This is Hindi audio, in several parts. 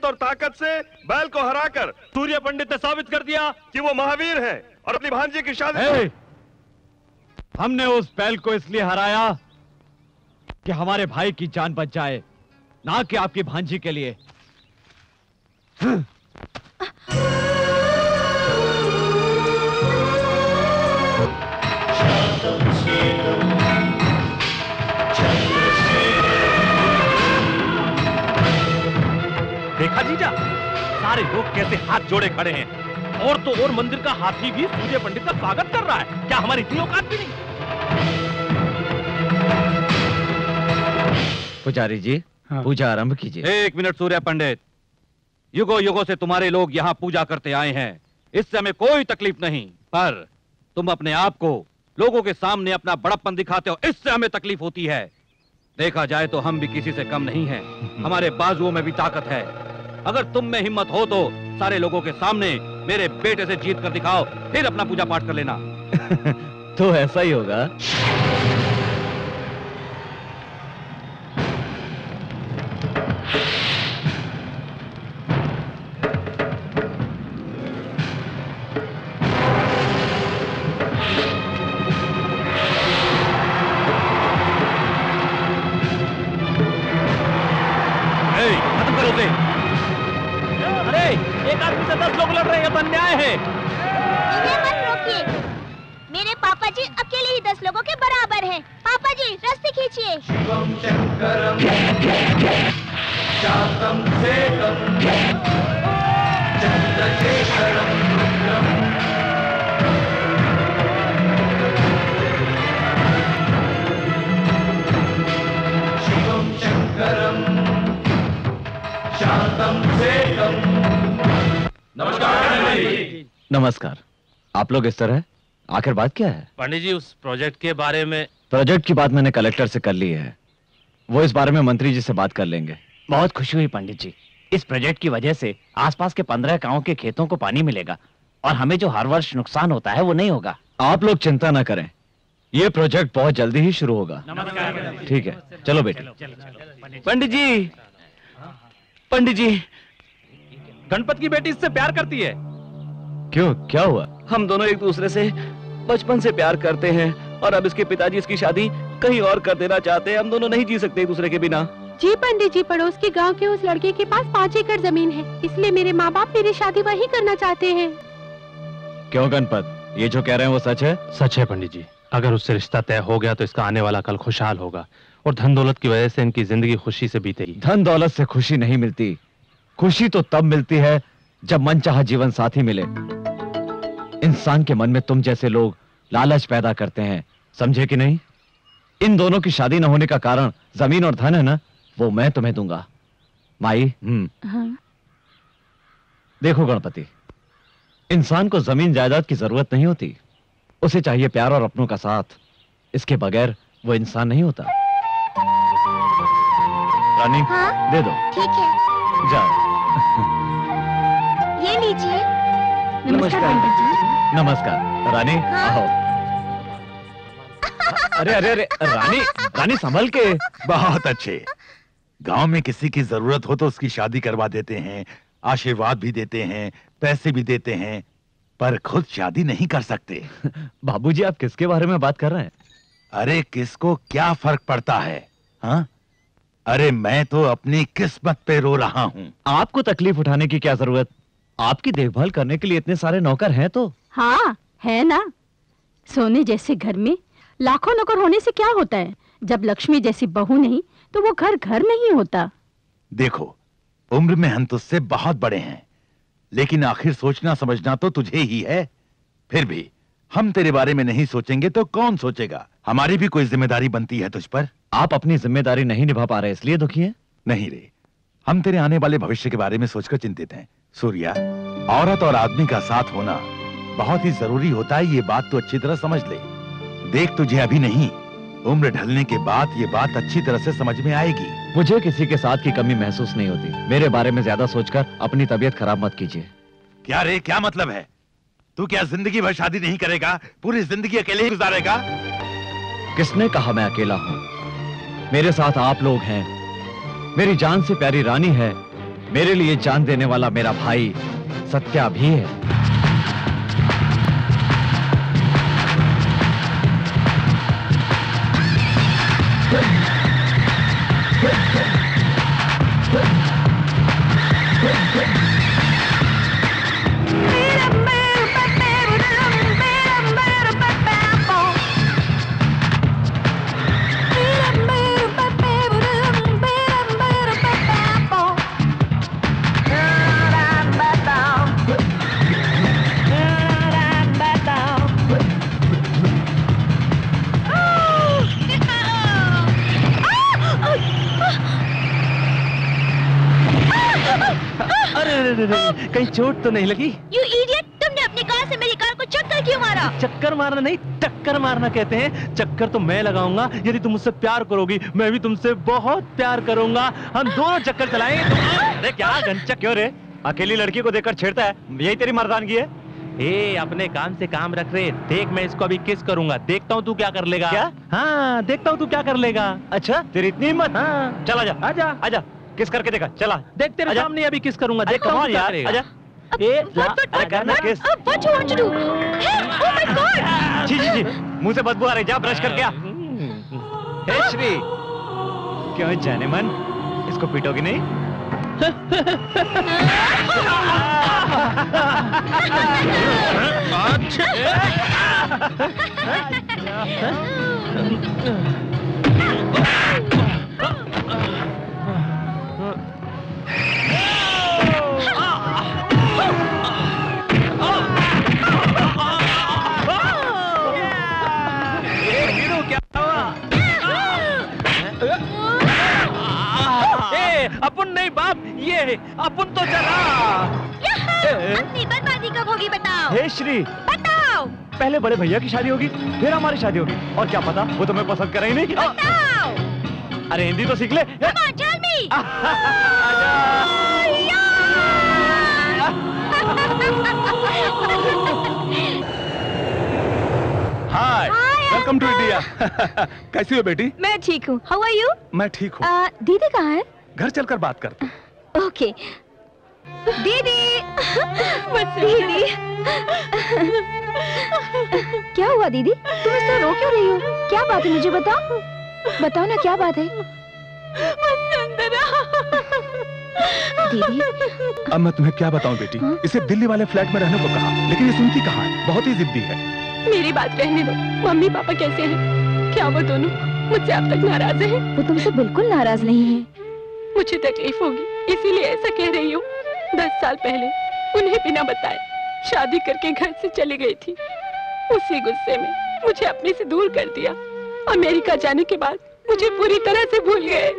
मेहनत और ताकत से बैल को हराकर सूर्य पंडित ने साबित कर दिया कि वो महावीर है और अपनी भांजी की शादी। हमने उस बैल को इसलिए हराया कि हमारे भाई की जान बच जाए, ना कि आपकी भांजी के लिए। देखा जीजा, सारे लोग कैसे हाथ जोड़े खड़े हैं और तो और मंदिर का हाथी भी सूर्य पंडित का स्वागत कर रहा है। क्या हमारी इतनी औकात भी नहीं? पुजारी जी, पूजा आरंभ कीजिए। एक मिनट सूर्य पंडित, युगों युगों से तुम्हारे लोग यहाँ पूजा करते आए हैं, इससे हमें कोई तकलीफ नहीं, पर तुम अपने आप को लोगों के सामने अपना बड़प्पन दिखाते हो, इससे हमें तकलीफ होती है। देखा जाए तो हम भी किसी से कम नहीं हैं, हमारे बाजुओं में भी ताकत है। अगर तुम में हिम्मत हो तो सारे लोगों के सामने मेरे बेटे से जीत कर दिखाओ, फिर अपना पूजा पाठ कर लेना। तो ऐसा ही होगा। खत्म करो उसे। अरे एक आदमी से 10 लोग लड़ रहे हैं, यह तो अन्याय है। इन्हें मत रोकिए, मेरे पापा जी अकेले ही 10 लोगों के बराबर हैं। पापा जी रस्सी खींचिए। शिवम शंकरम शांतम सेतम चंद्रशेखरम रुद्रम शिवम शंकरम शांतम सेतम। नमस्कार। नमस्कार। आप लोग इस तरह, आखिर बात क्या है? पंडित जी, उस प्रोजेक्ट के बारे में। प्रोजेक्ट की बात मैंने कलेक्टर से कर ली है, वो इस बारे में मंत्री जी से बात कर लेंगे। बहुत खुशी हुई पंडित जी, इस प्रोजेक्ट की वजह से आसपास के 15 गांवों के खेतों को पानी मिलेगा और हमें जो हर वर्ष नुकसान होता है वो नहीं होगा। आप लोग चिंता ना करें, ये प्रोजेक्ट बहुत जल्दी ही शुरू होगा। ठीक है, चलो बेटे। पंडित जी, पंडित जी, गणपत की बेटी इससे प्यार करती है। क्यों, क्या हुआ? हम दोनों एक दूसरे से बचपन से प्यार करते हैं और अब इसके पिताजी इसकी शादी कहीं और कर देना चाहते हैं। हम दोनों नहीं जी सकते एक दूसरे के बिना। जी पंडित जी, पड़ोस के गांव के उस लड़के के पास 5 एकड़ जमीन है, इसलिए मेरे माँ बाप मेरी शादी वहीं करना चाहते हैं। क्यों गणपत, ये जो कह रहे हैं वो सच है? सच है पंडित जी, अगर उससे रिश्ता तय हो गया तो इसका आने वाला कल खुशहाल होगा और धन दौलत की वजह से इनकी जिंदगी खुशी से बीतेगी। धन दौलत से खुशी नहीं मिलती, खुशी तो तब मिलती है जब मनचाहा जीवन साथी मिले। इंसान के मन में तुम जैसे लोग लालच पैदा करते हैं, समझे कि नहीं? इन दोनों की शादी न होने का कारण जमीन और धन है ना, वो मैं तुम्हें दूंगा। माई। हाँ। देखो गणपति, इंसान को जमीन जायदाद की जरूरत नहीं होती, उसे चाहिए प्यार और अपनों का साथ। इसके बगैर वो इंसान नहीं होता। रानी, हाँ? दे दो। ठीक है, जाओ। ये लीजिए। नमस्कार पंडित जी। नमस्कार। रानी, हाँ? आओ। अरे अरे अरे, रानी, रानी संभल के। बहुत अच्छे। गांव में किसी की जरूरत हो तो उसकी शादी करवा देते हैं, आशीर्वाद भी देते हैं, पैसे भी देते हैं, पर खुद शादी नहीं कर सकते। बाबूजी, आप किसके बारे में बात कर रहे हैं? अरे किसको क्या फर्क पड़ता है, हाँ? अरे मैं तो अपनी किस्मत पे रो रहा हूँ। आपको तकलीफ उठाने की क्या जरूरत? आपकी देखभाल करने के लिए इतने सारे नौकर हैं तो। हाँ है ना, सोने जैसे घर में लाखों नौकर होने से क्या होता है? जब लक्ष्मी जैसी बहू नहीं तो वो घर घर नहीं होता। देखो, उम्र में हम तुझसे बहुत बड़े हैं, लेकिन आखिर सोचना समझना तो तुझे ही है। फिर भी हम तेरे बारे में नहीं सोचेंगे तो कौन सोचेगा? हमारी भी कोई जिम्मेदारी बनती है तुझ पर। आप अपनी जिम्मेदारी नहीं निभा पा रहे इसलिए दुखी हैं? नहीं रे, हम तेरे आने वाले भविष्य के बारे में सोचकर चिंतित हैं। सूर्या, औरत और आदमी का साथ होना बहुत ही जरूरी होता है, ये बात तो अच्छी तरह समझ ले। देख, तुझे अभी नहीं, उम्र ढलने के बाद ये बात अच्छी तरह से समझ में आएगी। मुझे किसी के साथ की कमी महसूस नहीं होती। मेरे बारे में ज्यादा सोचकर अपनी तबीयत खराब मत कीजिए। क्या रे, क्या मतलब है? तू क्या जिंदगी भर शादी नहीं करेगा? पूरी जिंदगी अकेले ही गुजारेगा? किसने कहा मैं अकेला हूं? मेरे साथ आप लोग हैं, मेरी जान से प्यारी रानी है, मेरे लिए जान देने वाला मेरा भाई सत्या भी है। कहीं चोट तो नहीं लगी? You idiot! तुमने अपनी कार से मेरी कार को चक्कर क्यों मारा? चक्कर मारना नहीं, टक्कर मारना कहते हैं। चक्कर तो मैं लगाऊंगा यदि तुम मुझसे प्यार करोगी। मैं भी तुमसे बहुत प्यार करूंगा। हम दोनों चक्कर चलाएंगे। अरे क्या गंचक क्यों रे? अकेली लड़की को देखकर छेड़ता है? यही तेरी मर्दानगी है? ए, अपने काम से काम रख रहे। देख, मैं इसको अभी किस करूंगा, देखता हूँ तू क्या कर लेगा। क्या? हाँ, देखता हूँ तू क्या कर लेगा। अच्छा, तेरी इतनी हिम्मत? हाँ, चल आजा, आजा, आजा, किस करके देखा, चला। देख तेरे सामने अभी किस करूंगा, देखता हूँ क्या करेगा। आजा। अरे करना किस? What you want to do? Hey, oh my God! जी जी जी, मुंह से बदबू आ रही, जा ब्रश करके आ। हे श्री, क्यों जाने मन, इसको पीटोगी नहीं? अपन नहीं बाप, ये अपन तो चला। अपनी बर्बादी कब होगी बताओ? हे श्री, बताओ। पहले बड़े भैया की शादी होगी, फिर हमारी शादी होगी, और क्या पता वो तुम्हें पसंद करे ही नहीं। बताओ। अरे हिंदी तो सीख ले। Come on, tell me. Hi, welcome to India. कैसी हो बेटी? मैं ठीक हूँ। How are you? मैं ठीक हूँ। दीदी कहाँ है? घर चलकर बात करते हैं। ओके। दीदी, दीदी। क्या हुआ दीदी? तुम इस तरह रो क्यों रही हो? क्या बात है, मुझे बताओ। बताओ ना, क्या बात है? दीदी, अब मैं तुम्हें क्या बताऊं बेटी? इसे दिल्ली वाले फ्लैट में रहने को कहा, लेकिन ये सुनती कहाँ है? बहुत ही जिद्दी है। मेरी बात रहने दो। मम्मी पापा कैसे हैं? क्या वो दोनों मुझसे अब तक नाराज हैं? वो तुमसे बिल्कुल नाराज नहीं है। मुझे तकलीफ होगी, इसीलिए ऐसा कह रही हूँ। 10 साल पहले उन्हें बिना बताए शादी करके घर से चली गई थी। उसी गुस्से में मुझे अपने से दूर कर दिया। अमेरिका जाने के बाद मुझे पूरी तरह से भूल गए।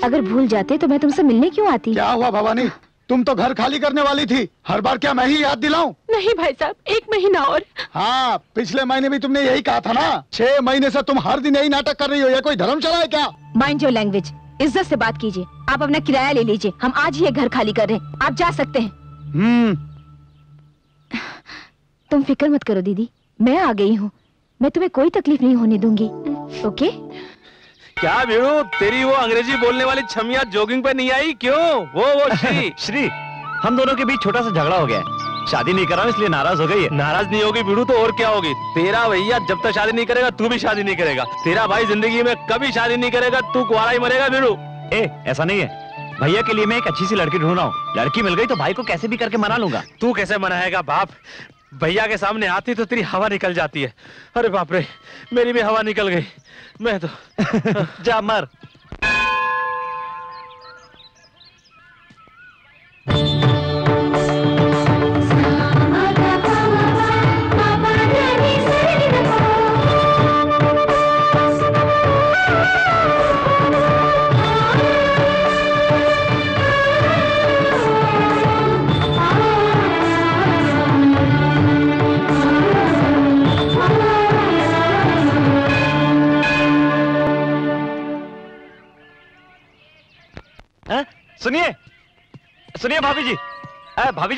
अगर भूल जाते तो मैं तुमसे मिलने क्यों आती? क्या हुआ भवानी? तुम तो घर खाली करने वाली थी। हर बार क्या मैं ही याद दिलाऊं? नहीं भाई साहब, 1 महीना और। हाँ, पिछले महीने भी तुमने यही कहा था ना। 6 महीने से तुम हर दिन यही नाटक कर रही हो। ये कोई धर्मशाला है क्या? Mind your language. इज्जत से बात कीजिए। आप अपना किराया ले लीजिए। हम आज ही ये घर खाली कर रहे हैं। आप जा सकते हैं। तुम फिक्र मत करो दीदी, मैं आ गई हूँ। मैं तुम्हें कोई तकलीफ नहीं होने दूंगी। ओके? क्या वीरू, तेरी वो अंग्रेजी बोलने वाली छमिया जॉगिंग पे नहीं आई क्यों? वो श्री। श्री, हम दोनों के बीच छोटा सा झगड़ा हो गया है। शादी नहीं कर रहा हूं इसलिए नाराज हो गई है। नाराज नहीं होगी वीरू तो और क्या होगी? तेरा भैया जब तक शादी नहीं करेगा तू भी शादी नहीं करेगा। तेरा भाई जिंदगी में कभी शादी नहीं करेगा, तू कुंवारा ही मरेगा वीरू। ऐसा नहीं है। भैया के लिए मैं एक अच्छी सी लड़की ढूंढ रहा हूँ। लड़की मिल गई तो भाई को कैसे भी करके मना लूंगा। तू कैसे मनाएगा बाप? भैया के सामने आती तो तेरी हवा निकल जाती है। अरे बाप रे, मेरी भी हवा निकल गई। मैं तो जा मर। सुनिए सुनिए भाभी जी, भाभी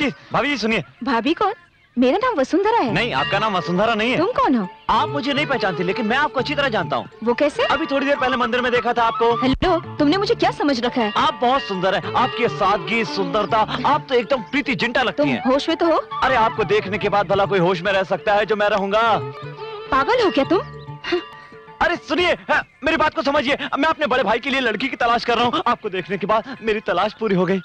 जी सुनिए। भाभी कौन? मेरा नाम वसुंधरा है। नहीं, आपका नाम वसुंधरा नहीं है। तुम कौन हो? आप मुझे नहीं पहचानती, लेकिन मैं आपको अच्छी तरह जानता हूँ। वो कैसे? अभी थोड़ी देर पहले मंदिर में देखा था आपको। हेलो, तुमने मुझे क्या समझ रखा है? आप बहुत सुंदर है, आपकी सादगी, सुंदरता, आप तो एकदम प्रीति जिंटा लगती तुम हैं। होश में तो हो? अरे आपको देखने के बाद भला कोई होश में रह सकता है जो मैं रहूंगा? पागल हो क्या तुम? अरे सुनिए, मेरी बात को समझिए। मैं अपने बड़े भाई के लिए लड़की की तलाश कर रहा हूँ। आपको देखने के बाद मेरी तलाश पूरी हो गई।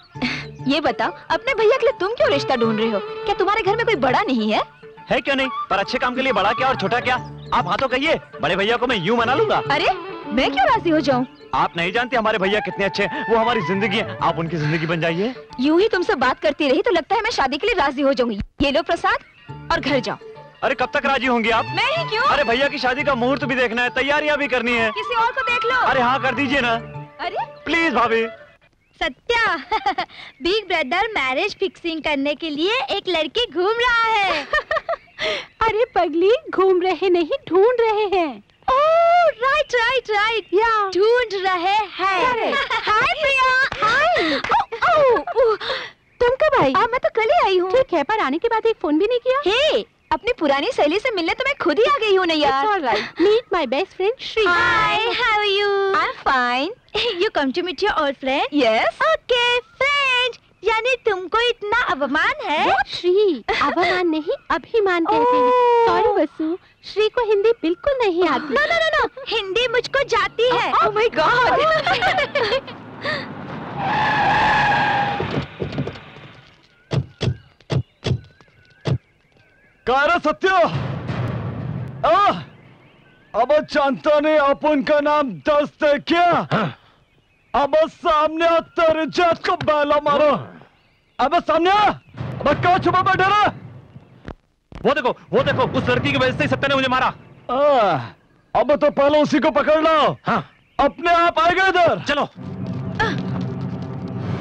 ये बताओ, अपने भैया के लिए तुम क्यों रिश्ता ढूंढ रहे हो? क्या तुम्हारे घर में कोई बड़ा नहीं है? है क्यों नहीं, पर अच्छे काम के लिए बड़ा क्या और छोटा क्या? आप हाँ तो कहिए, बड़े भैया को मैं यूं मना लूंगा। अरे मैं क्यों राजी हो जाऊं? आप नहीं जानते हमारे भैया कितने अच्छे हैं। वो हमारी जिंदगी है, आप उनकी जिंदगी बन जाइए। यूं ही तुमसे बात करती रही तो लगता है मैं शादी के लिए राजी हो जाऊंगी। ये लो प्रसाद और घर जाओ। अरे कब तक राजी होंगी आप? मैं ही क्यों? अरे भैया की शादी का मुहूर्त भी देखना है, तैयारियां भी करनी है। किसी और को देख लो। अरे हाँ कर दीजिए ना। अरे प्लीज भाभी। Satya, big brother marriage fixing करने के लिए एक लड़की घूम रहा है। अरे पगली, घूम रहे नहीं, ढूंढ रहे हैं। ओह राइट राइट राइट, ढूंढ रहे हैं। हाय प्रिया। हाय। तुम कब आई? मैं तो कल ही आई हूँ। ठीक है, पर आने के बाद एक फोन भी नहीं किया। हे, अपनी पुरानी सहेली से मिलने तो मैं खुद ही आ गई हूँ ना यार। It's all right. Meet my best friend Shri. Hi, how are you? I'm fine. You come to meet your old friend? Yes. Okay, friend. यानी तुमको इतना अवमान है? श्री, अवमान नहीं, अभिमान कहते हैं। सॉरी वसु, श्री को हिंदी बिल्कुल नहीं आती। No no no no, Hindi मुझको जाती है। Oh my God. कार सत्य, अब जानता नहीं अपन का नाम दस्त है क्या? अब सामने तेरे जात को बैला मारो। अब सामने, अब क्या छुपा बैठा रहा? वो देखो, उस लड़की की वजह से ही सत्या ने मुझे मारा। अब तो पहले उसी को पकड़ लो। हाँ। अपने आप आएगा इधर। चलो।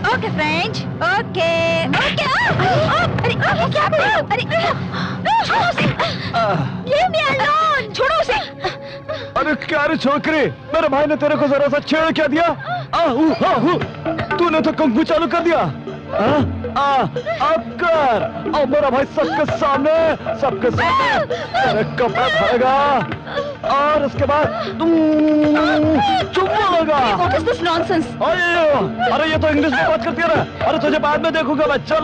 Okay friend, okay okay. अरे क्या बोल रहे हो? अरे छोड़ो उसे। Leave me alone. छोड़ो उसे। अरे क्या रे छोकरी, मेरे भाई ने तेरे को जरा सा छेड़ क्या दिया? तूने तो कुंग फू चालू कर दिया। अब कर। अब मेरा भाई सबके सामने तेरे कपड़ा खाएगा और उसके बाद चुम्मा लगा। What is this nonsense? अरे ये तो इंग्लिश में बात करती है। अरे तुझे बाद में देखूंगा मैं। चल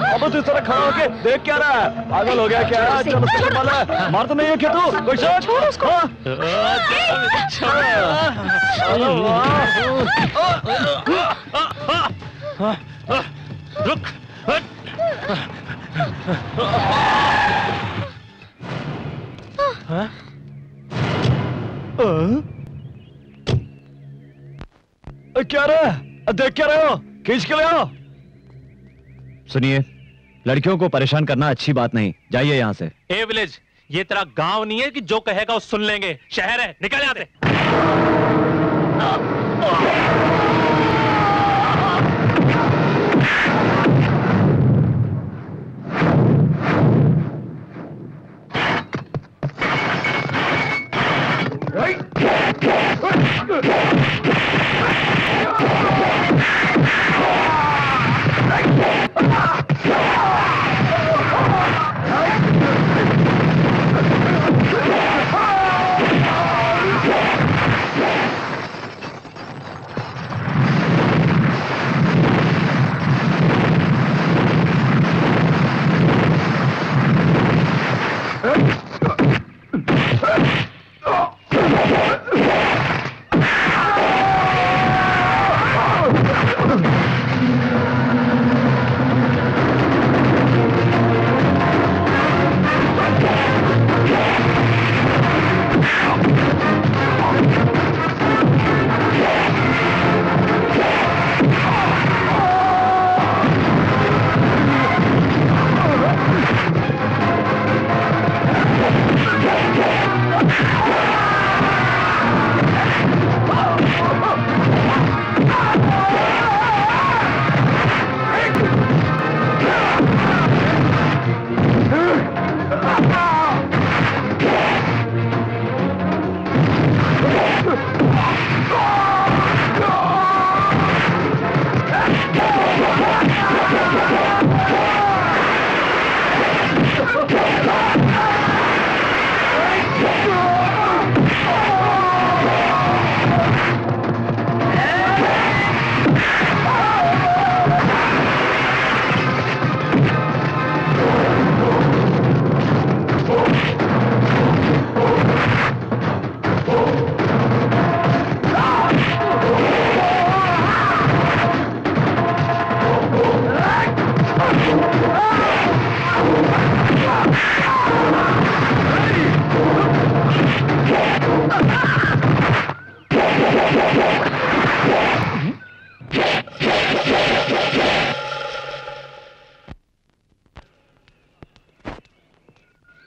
अब तू इस तरह खड़ा होके देख क्या रहा है? पागल हो गया क्या? चल उसको मार। मार तो नहीं है क्या तू? कोई शक? छोड़ उसको। रुक। क्या रहा? देख क्या रहे हो? खींच के ले आओ। सुनिए, लड़कियों को परेशान करना अच्छी बात नहीं। जाइए यहाँ से। ए विलेज, ये तेरा गांव नहीं है कि जो कहेगा वो सुन लेंगे। शहर है, निकल यहाँ से।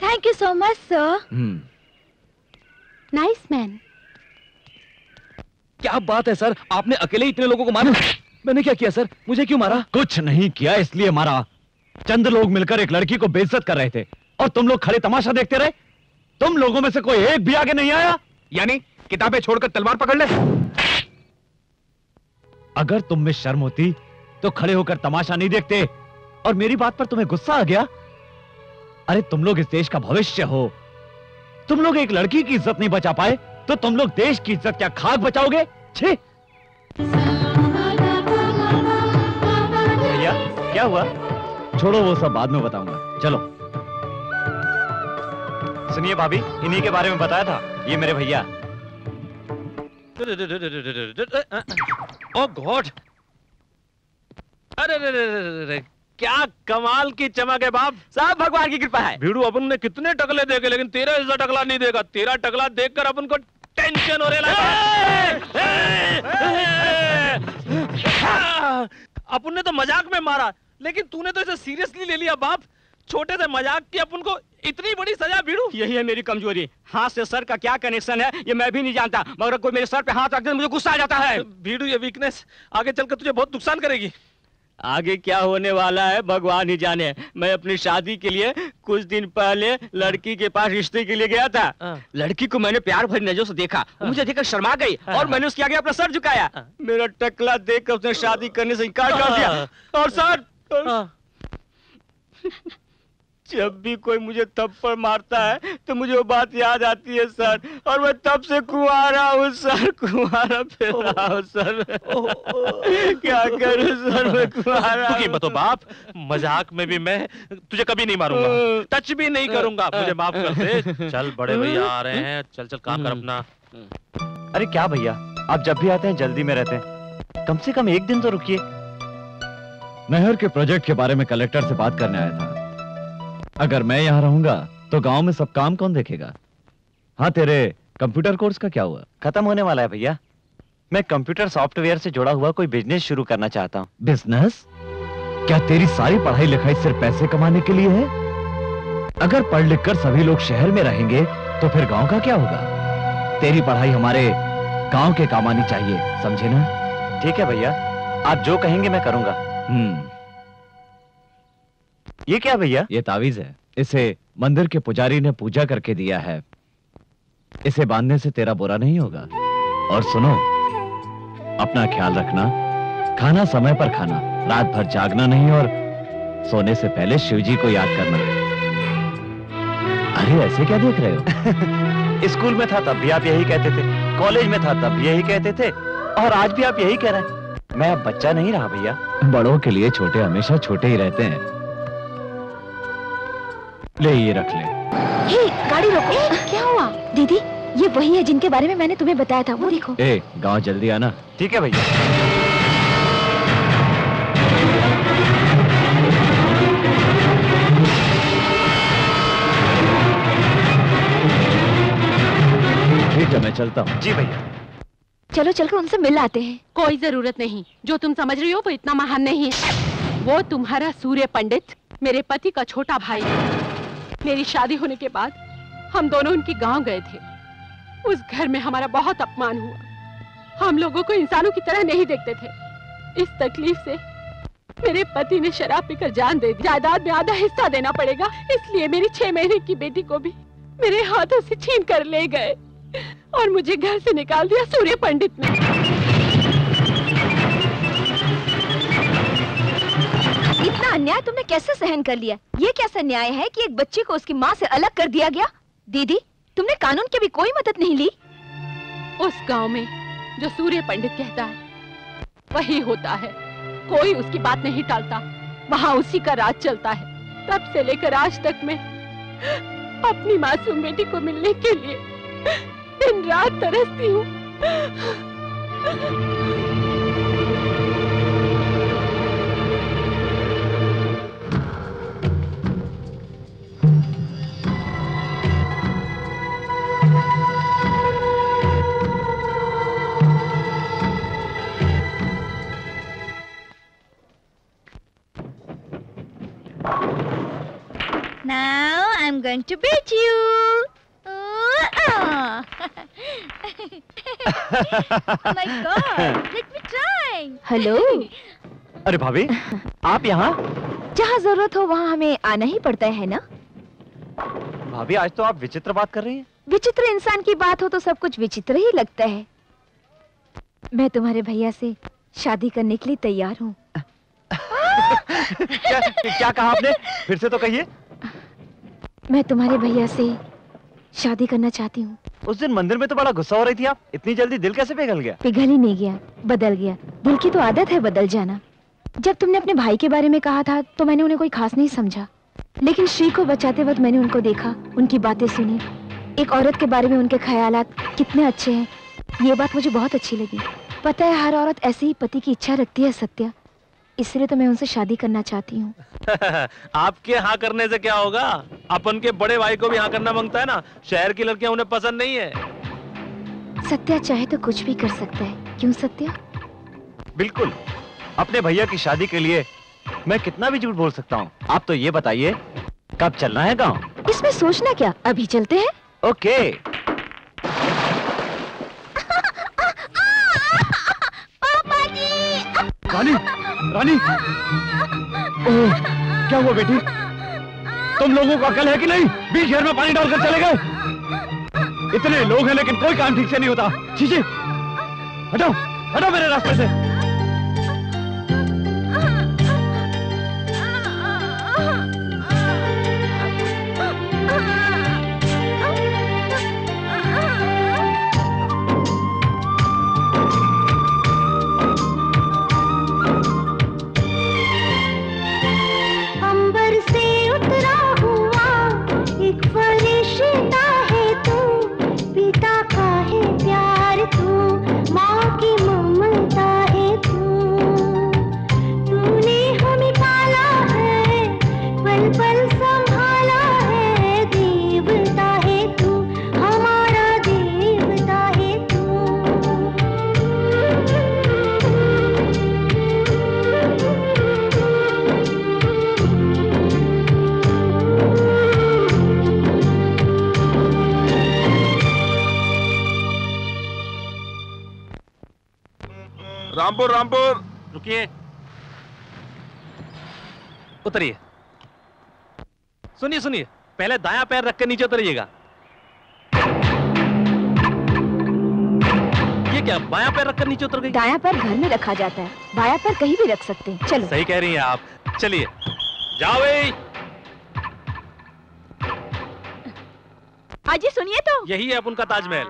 Thank you so much sir. Nice man. क्या बात है सर, आपने अकेले इतने लोगों को मारा? मैंने क्या किया सर, मुझे क्यों मारा? कुछ नहीं किया इसलिए मारा। चंद लोग मिलकर एक लड़की को बेइज्जत कर रहे थे और तुम लोग खड़े तमाशा देखते रहे। तुम लोगों में से कोई एक भी आगे नहीं आया। यानी किताबें छोड़कर तलवार पकड़ ले। अगर तुम में शर्म होती तो खड़े होकर तमाशा नहीं देखते। और मेरी बात पर तुम्हें गुस्सा आ गया? अरे तुम लोग इस देश का भविष्य हो। तुम लोग एक लड़की की इज्जत नहीं बचा पाए तो तुम लोग देश की इज्जत क्या खाक बचाओगे? छी! भैया क्या हुआ? छोड़ो वो सब बाद में बताऊंगा, चलो। सुनिए भाभी, इन्हीं के बारे में बताया था, ये मेरे भैया। ओह गॉड, अरे क्या कमाल की चमक है बाप। सब भगवान की कृपा है। भीड़ू अपन ने कितने टकले देखे लेकिन तेरा ऐसा टकला नहीं देगा। तेरा टकला देखकर अपन को टेंशन हो रहा है। अपन ने तो मजाक में मारा लेकिन तूने तो इसे सीरियसली ले लिया बाप। छोटे से मजाक की अपन को इतनी बड़ी सजा भीड़ू। यही है मेरी कमजोरी। हाथ से सर का क्या कनेक्शन है ये मैं भी नहीं जानता, मगर कोई मेरे सर पे हाथ रख दे मुझे गुस्सा आ जाता है। भीड़ू ये वीकनेस आगे चलकर तुझे बहुत नुकसान करेगी। आगे क्या होने वाला है भगवान ही जाने। मैं अपनी शादी के लिए कुछ दिन पहले लड़की के पास रिश्ते के लिए गया था। लड़की को मैंने प्यार भरी नजरों से देखा, मुझे देखकर शर्मा गई और मैंने उसके आगे अपना सर झुकाया। मेरा टकला देखकर उसने शादी करने से इनकार कर दिया। और सर जब भी कोई मुझे थप्पड़ मारता है तो मुझे वो बात याद आती है सर, और मैं तब से कुंवारा हूँ सर, कुंवारा फिर रहा हूँ सर। क्या करूँ सर, मैं कुंवारा। तू मत हो बाप, मजाक में भी मैं तुझे कभी नहीं मारूंगा, टच भी नहीं करूंगा, मुझे माफ कर दे। चल बड़े भैया आ रहे हैं, चल चल काम कर अपना। अरे क्या भैया, आप जब भी आते हैं जल्दी में रहते हैं, कम से कम एक दिन तो रुकिए। नहर के प्रोजेक्ट के बारे में कलेक्टर से बात करने आया था। अगर मैं यहाँ रहूंगा तो गांव में सब काम कौन देखेगा? हाँ, तेरे कंप्यूटर कोर्स का क्या हुआ? खत्म होने वाला है भैया। मैं कंप्यूटर सॉफ्टवेयर से जुड़ा हुआ कोई बिजनेस शुरू करना चाहता हूँ। बिजनेस? क्या तेरी सारी पढ़ाई लिखाई सिर्फ पैसे कमाने के लिए है? अगर पढ़ लिख कर सभी लोग शहर में रहेंगे तो फिर गांव का क्या होगा? तेरी पढ़ाई हमारे गांव के काम आनी चाहिए, समझे ना? ठीक है भैया, आप जो कहेंगे मैं करूंगा। ये क्या भैया? ये तावीज है, इसे मंदिर के पुजारी ने पूजा करके दिया है। इसे बांधने से तेरा बुरा नहीं होगा। और सुनो, अपना ख्याल रखना, खाना समय पर खाना, रात भर जागना नहीं और सोने से पहले शिव जी को याद करना। अरे ऐसे क्या देख रहे हो? स्कूल में था तब भी आप यही कहते थे, कॉलेज में था तब भी यही कहते थे, और आज भी आप यही कह रहे हैं। मैं अब बच्चा नहीं रहा भैया। बड़ों के लिए छोटे हमेशा छोटे ही रहते हैं। ले ये रख ले। हे, गाड़ी रोको। क्या हुआ? दीदी, ये वही है जिनके बारे में मैंने तुम्हें बताया था, वो देखो। ए, गांव जल्दी आना। ठीक है भैया। ठीक है, मैं चलता हूँ। जी भैया। चलो चलकर उनसे मिल आते हैं। कोई जरूरत नहीं, जो तुम समझ रही हो वो इतना महान नहीं है। वो तुम्हारा सूर्य पंडित मेरे पति का छोटा भाई है। मेरी शादी होने के बाद हम दोनों उनके गांव गए थे। उस घर में हमारा बहुत अपमान हुआ। हम लोगों को इंसानों की तरह नहीं देखते थे। इस तकलीफ से मेरे पति ने शराब पीकर जान दे दी। जायदाद में आधा हिस्सा देना पड़ेगा, इसलिए मेरी 6 महीने की बेटी को भी मेरे हाथों से छीन कर ले गए और मुझे घर से निकाल दिया सूर्य पंडित ने। इतना अन्याय तुमने कैसे सहन कर लिया? ये कैसा न्याय है कि एक बच्चे को उसकी माँ से अलग कर दिया गया? दीदी, तुमने कानून की भी कोई मदद नहीं ली? उस गांव में जो सूर्य पंडित कहता है वही होता है। कोई उसकी बात नहीं टालता, वहाँ उसी का राज चलता है। तब से लेकर आज तक मैं अपनी मासूम बेटी को मिलने के लिए दिन रात तरसती हूँ। Now I'm going to beat you. Oh my God! Let me try. Hello. अरे भाभी, आप यहाँ? जहाँ जरूरत हो वहाँ हमें आना ही पड़ता है ना? भाभी, आज तो आप विचित्र बात कर रही हैं। विचित्र इंसान की बात हो तो सब कुछ विचित्र ही लगता है। मैं तुम्हारे भैया से शादी करने के लिए तैयार हूँ। क्या कहा आपने? फिर से तो कहिए। मैं तुम्हारे भैया से शादी करना चाहती हूँ। उस दिन मंदिर में तो बड़ा गुस्सा हो रही थी आप। इतनी जल्दी दिल कैसे पिघल गया? पिघल ही नहीं गया, बदल गया। दिल की तो आदत है बदल जाना। जब तुमने अपने भाई के बारे में कहा था तो मैंने उन्हें कोई खास नहीं समझा, लेकिन श्री को बचाते वक्त मैंने उनको देखा, उनकी बातें सुनी। एक औरत के बारे में उनके ख्यालात कितने अच्छे हैं, ये बात मुझे बहुत अच्छी लगी। पता है, हर औरत ऐसे ही पति की इच्छा रखती है सत्या, इसलिए तो मैं उनसे शादी करना चाहती हूँ। आपके हाँ करने से क्या होगा? अपन के बड़े भाई को भी हाँ करना मांगता है ना। शहर की लड़कियां उन्हें पसंद नहीं है। सत्या चाहे तो कुछ भी कर सकता है, क्यों सत्या? बिल्कुल। अपने भैया की शादी के लिए मैं कितना भी झूठ बोल सकता हूँ। आप तो ये बताइए, कब चलना है गाँव? इसमें सोचना क्या, अभी चलते हैं। ओके। रानी, रानी, ओह, क्या हुआ बेटी? तुम लोगों को अकल है कि नहीं? बीच शहर में पानी डालकर चले गए। इतने लोग हैं लेकिन कोई काम ठीक से नहीं होता। चीची, हटो, हटो मेरे रास्ते से। रामपुर, रामपुर। रुकिए, उतरिए। सुनिए सुनिए, पहले दायां पैर रख के नीचे उतरिएगा। ये क्या, बायां पैर रखकर नीचे उतर गई? दायां पैर घर में रखा जाता है, बायां पैर कहीं भी रख सकते हैं। चलो। सही कह रही हैं आप। चलिए, जाओ भाई। हाजी सुनिए तो। यही है अपन का ताजमहल।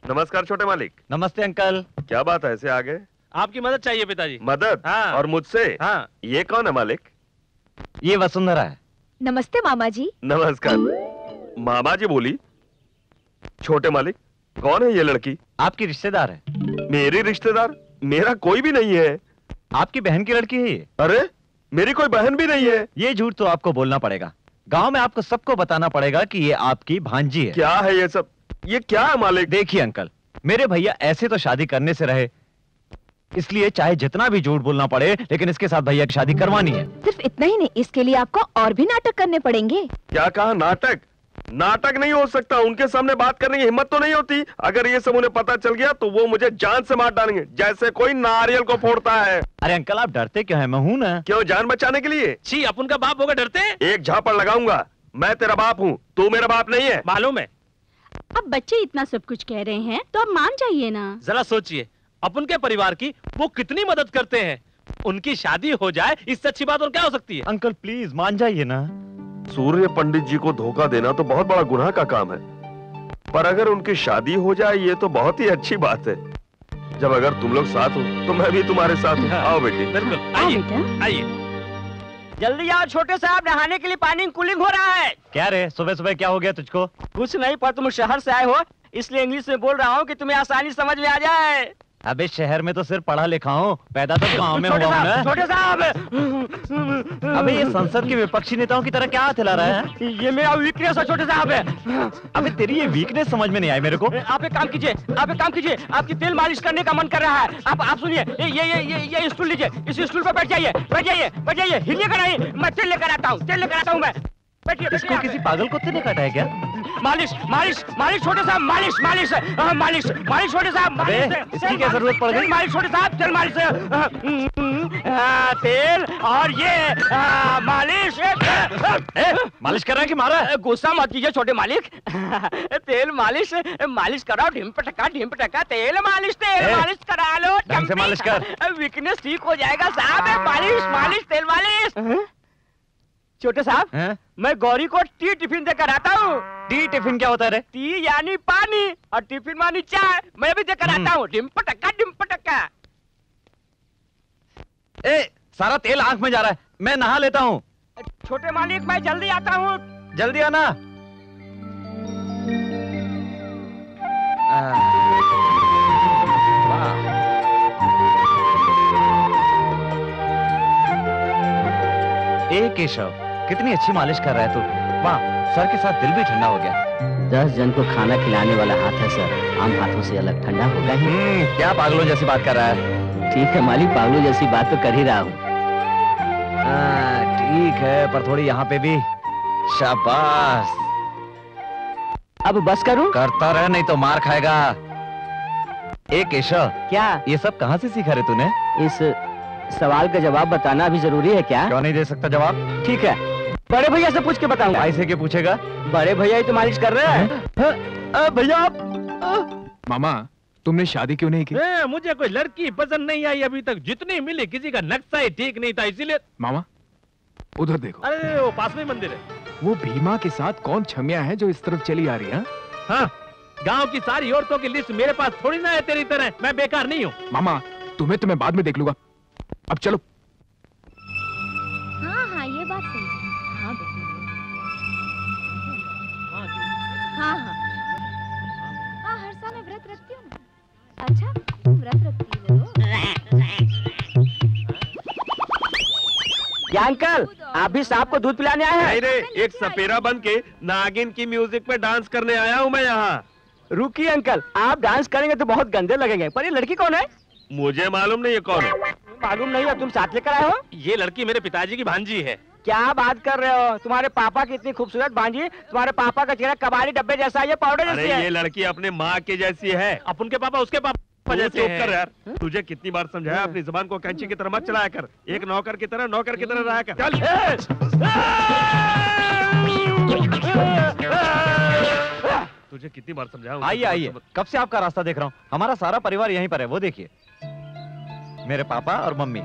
नमस्कार छोटे मालिक। नमस्ते अंकल। क्या बात है, ऐसे आ गए? आपकी मदद चाहिए पिताजी। मदद? हाँ। और मुझसे? हाँ। ये कौन है मालिक? ये वसुंधरा है। नमस्ते मामा जी। नमस्कार। मामा जी बोली? छोटे मालिक, कौन है ये लड़की? आपकी रिश्तेदार है। मेरी रिश्तेदार? मेरा कोई भी नहीं है। आपकी बहन की लड़की है ये। अरे, मेरी कोई बहन भी नहीं है। ये झूठ तो आपको बोलना पड़ेगा। गांव में आपको सबको बताना पड़ेगा कि ये आपकी भांजी है। क्या है ये सब? ये क्या है मालिक? देखिए अंकल, मेरे भैया ऐसे तो शादी करने से रहे, इसलिए चाहे जितना भी झूठ बोलना पड़े, लेकिन इसके साथ भैया की शादी करवानी है। सिर्फ इतना ही नहीं, इसके लिए आपको और भी नाटक करने पड़ेंगे। क्या कहा? नाटक? नाटक नहीं हो सकता। उनके सामने बात करने की हिम्मत तो नहीं होती। अगर ये सब उन्हें पता चल गया तो वो मुझे जान से मार डालेंगे, जैसे कोई नारियल को फोड़ता है। अरे अंकल, आप डरते क्यों हैं? मैं हूं ना। क्यों, जान बचाने के लिए? छी, अपन का बाप होगा डरते? एक झापड़ लगाऊंगा। मैं तेरा बाप हूँ, तू मेरा बाप नहीं है। मालूम है। अब बच्चे इतना सब कुछ कह रहे हैं तो अब मान जाइए ना। जरा सोचिए, अपन के परिवार की वो कितनी मदद करते हैं। उनकी शादी हो जाए, इससे अच्छी बात और क्या हो सकती है? अंकल प्लीज मान जाइए ना। सूर्य पंडित जी को धोखा देना तो बहुत बड़ा गुनाह का काम है, पर अगर उनकी शादी हो जाए ये तो बहुत ही अच्छी बात है। जब अगर तुम लोग साथ हो तो मैं भी तुम्हारे साथ हूँ। आओ बेटी। बिल्कुल, आइए आइए। जल्दी आओ छोटे साहब, नहाने के लिए पानी कूलिंग हो रहा है। क्या रे, सुबह सुबह क्या हो गया तुझको? कुछ नहीं, पर तुम शहर से आए हो इसलिए इंग्लिश में बोल रहा हूँ कि तुम्हें आसानी समझ में आ जाए। अबे शहर में तो सिर्फ पढ़ा लिखा हूँ, पैदा तो गाँव में हुआ हूँ ना। छोटे साहब। अबे ये संसद के विपक्षी नेताओं की तरह क्या हाथ हिला रहा है? ये मेरा वीकनेस है छोटे साहब। अबे तेरी ये वीकनेस समझ में नहीं आई मेरे को। आप एक काम कीजिए, आप एक काम कीजिए, आपकी तेल मालिश करने का मन कर रहा है। आप सुनिए, ये स्टूल लीजिए, इस स्टूल पर बैठ जाइए, बैठ जाइए, बैठ जाइए, हिलिएगा नहीं। मैं तेल लेकर आता हूँ, तेल लेकर आता हूँ मैं। बैठिए इसको किसी पागल कुत्ते ने काटा है क्या? मालिश मालिश मालिश छोटे साहब, मालिश मालिश मालिश मालिश छोटे साहब, अबे, इसकी क्या जरूरत पड़ गई? मालिश छोटे साहब, तेल मालिश तेल और ये मालिश। मालिश कर रहा है कि मारा है? गुस्सा मत कीजिए छोटे मालिक। तेल मालिश मालिश कराओ, ढिम पटका तेल मालिश करा लो। ढंग से मालिश कर। वीकनेस ठीक हो जाएगा साहब। मालिश मालिश तेल मालिश। छोटे साहब, मैं गौरी को टी टिफिन देकर आता हूँ। टी टिफिन क्या होता है रे? टी यानी पानी और टिफिन मानी चाय। मैं भी देकर आता हूँ। डिम पटका। ए, सारा तेल आंख में जा रहा है, मैं नहा लेता हूँ। छोटे मालिक, मैं जल्दी आता हूँ। जल्दी आना। ए केशव, कितनी अच्छी मालिश कर रहा है तू। वाह, सर के साथ दिल भी ठंडा हो गया। 10 जन को खाना खिलाने वाला हाथ है सर, आम हाथों से अलग ठंडा होगा ही। क्या पागलों जैसी बात कर रहा है? ठीक है मालिक, पागलों जैसी बात तो कर ही रहा हूँ। ठीक है, पर थोड़ी यहाँ पे भी। शाबाश। अब बस करूं? करता रह, नहीं तो मार खाएगा। ए केशव, क्या ये सब कहाँ से सीखा रे तूने? इस सवाल का जवाब बताना भी जरूरी है क्या? क्यों नहीं दे सकता जवाब? ठीक है, बड़े भैया से पूछ के बताऊंगा। भाई से क्या पूछेगा? बड़े भैया ही तो मालिश कर रहे हैं। भैया आप मामा, तुमने शादी क्यों नहीं की? मुझे कोई लड़की पसंद नहीं आई अभी तक। जितनी मिली किसी का नक्शा ही ठीक नहीं था, इसीलिए। मामा, उधर देखो। अरे वो पास में मंदिर है। वो भीमा के साथ कौन छमिया है जो इस तरफ चली आ रही है? हाँ, गांव की सारी औरतों की लिस्ट मेरे पास थोड़ी ना है तेरी तरह। मैं बेकार नहीं हूँ। मामा, तुम्हें तो मैं बाद में देख लूंगा, अब चलो। हाँ, ये बात सही है। हाँ बेटी। हाँ, हर साल मैं व्रत रखती हूँ ना। अच्छा, तुम व्रत रखती हो? क्या अंकल, आप भी सांप को दूध पिलाने आए हैं? नहीं रे, एक सपेरा बन के नागिन की म्यूजिक पे डांस करने आया हूँ मैं यहाँ। रुकिए अंकल, आप डांस करेंगे तो बहुत गंदे लगेंगे। पर ये लड़की कौन है? मुझे मालूम नहीं ये कौन है। मालूम नहीं है, तुम साथ लेकर आए हो? ये लड़की मेरे पिताजी की भांजी है। क्या बात कर रहे हो? तुम्हारे पापा की इतनी खूबसूरत भांजी, तुम्हारे पापा का चेहरा कबाड़ी डब्बे जैसा है, ये पाउडर अरे जैसी है। ये लड़की अपने माँ के जैसी है। अपन के पापा उसके पापा जैसे चुप हैं। कर यार। तुझे कितनी बार समझाया, अपनी जुबान को कैंची की तरह मत चलाया कर। एक नौकर की तरह रहा कर। चल। तुझे कितनी बार समझाया। आइए आइए, कब से आपका रास्ता देख रहा हूँ। हमारा सारा परिवार यहीं पर है, वो देखिए। मेरे पापा और मम्मी,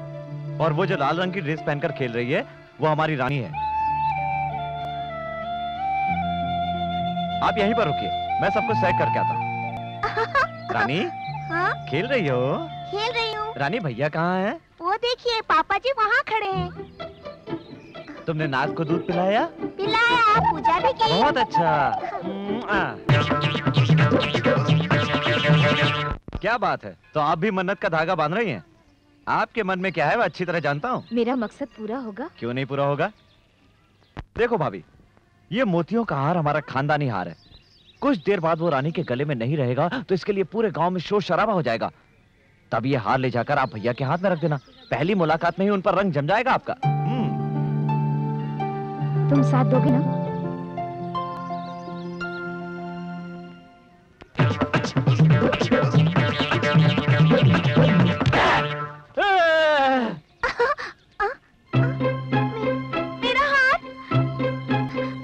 और वो जो लाल रंग की ड्रेस पहनकर खेल रही है वो हमारी रानी है। आप यहीं पर रुकिए, मैं सबको सेट करके आता हूँ। रानी, हाँ? खेल रही हो? खेल रही हूँ। रानी, भैया कहाँ है? वो देखिए, पापा जी वहाँ खड़े हैं। तुमने नाग को दूध पिलाया? पिलाया, पूजा भी की। बहुत अच्छा। क्या बात है, तो आप भी मन्नत का धागा बांध रही हैं? आपके मन में क्या है मैं अच्छी तरह जानता हूँ। मेरा मकसद पूरा होगा। क्यों नहीं पूरा होगा? देखो भाभी, ये मोतियों का हार हमारा खानदानी हार है। कुछ देर बाद वो रानी के गले में नहीं रहेगा तो इसके लिए पूरे गांव में शोर शराबा हो जाएगा। तब ये हार ले जाकर आप भैया के हाथ में रख देना। पहली मुलाकात में ही उन पर रंग जम जाएगा आपका। तुम साथ दोगे ना? मेरा हाथ।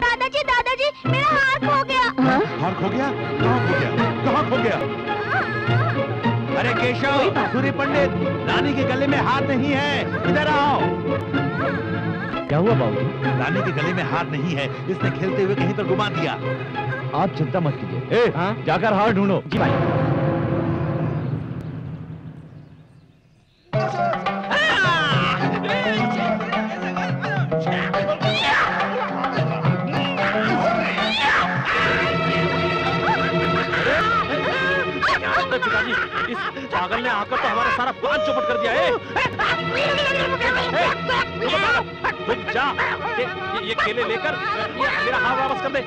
दादाजी, मेरा हाथ खो गया। हार खो गया? कहाँ खो गया? कहाँ खो गया? अरे केशव, सूर्य पंडित, रानी के गले में हार नहीं है, इधर आओ। क्या हुआ बाबू? रानी के गले में हार नहीं है, इसने खेलते हुए कहीं पर घुमा दिया। आप चिंता मत कीजिए। जाकर हार ढूंढो। जी भाई। पिताजी, इस पागल ने आकर तो हमारा सारा प्लान चौपट कर दिया है। रुक जा, ये केले लेकर मेरा हाथ वापस कर दे।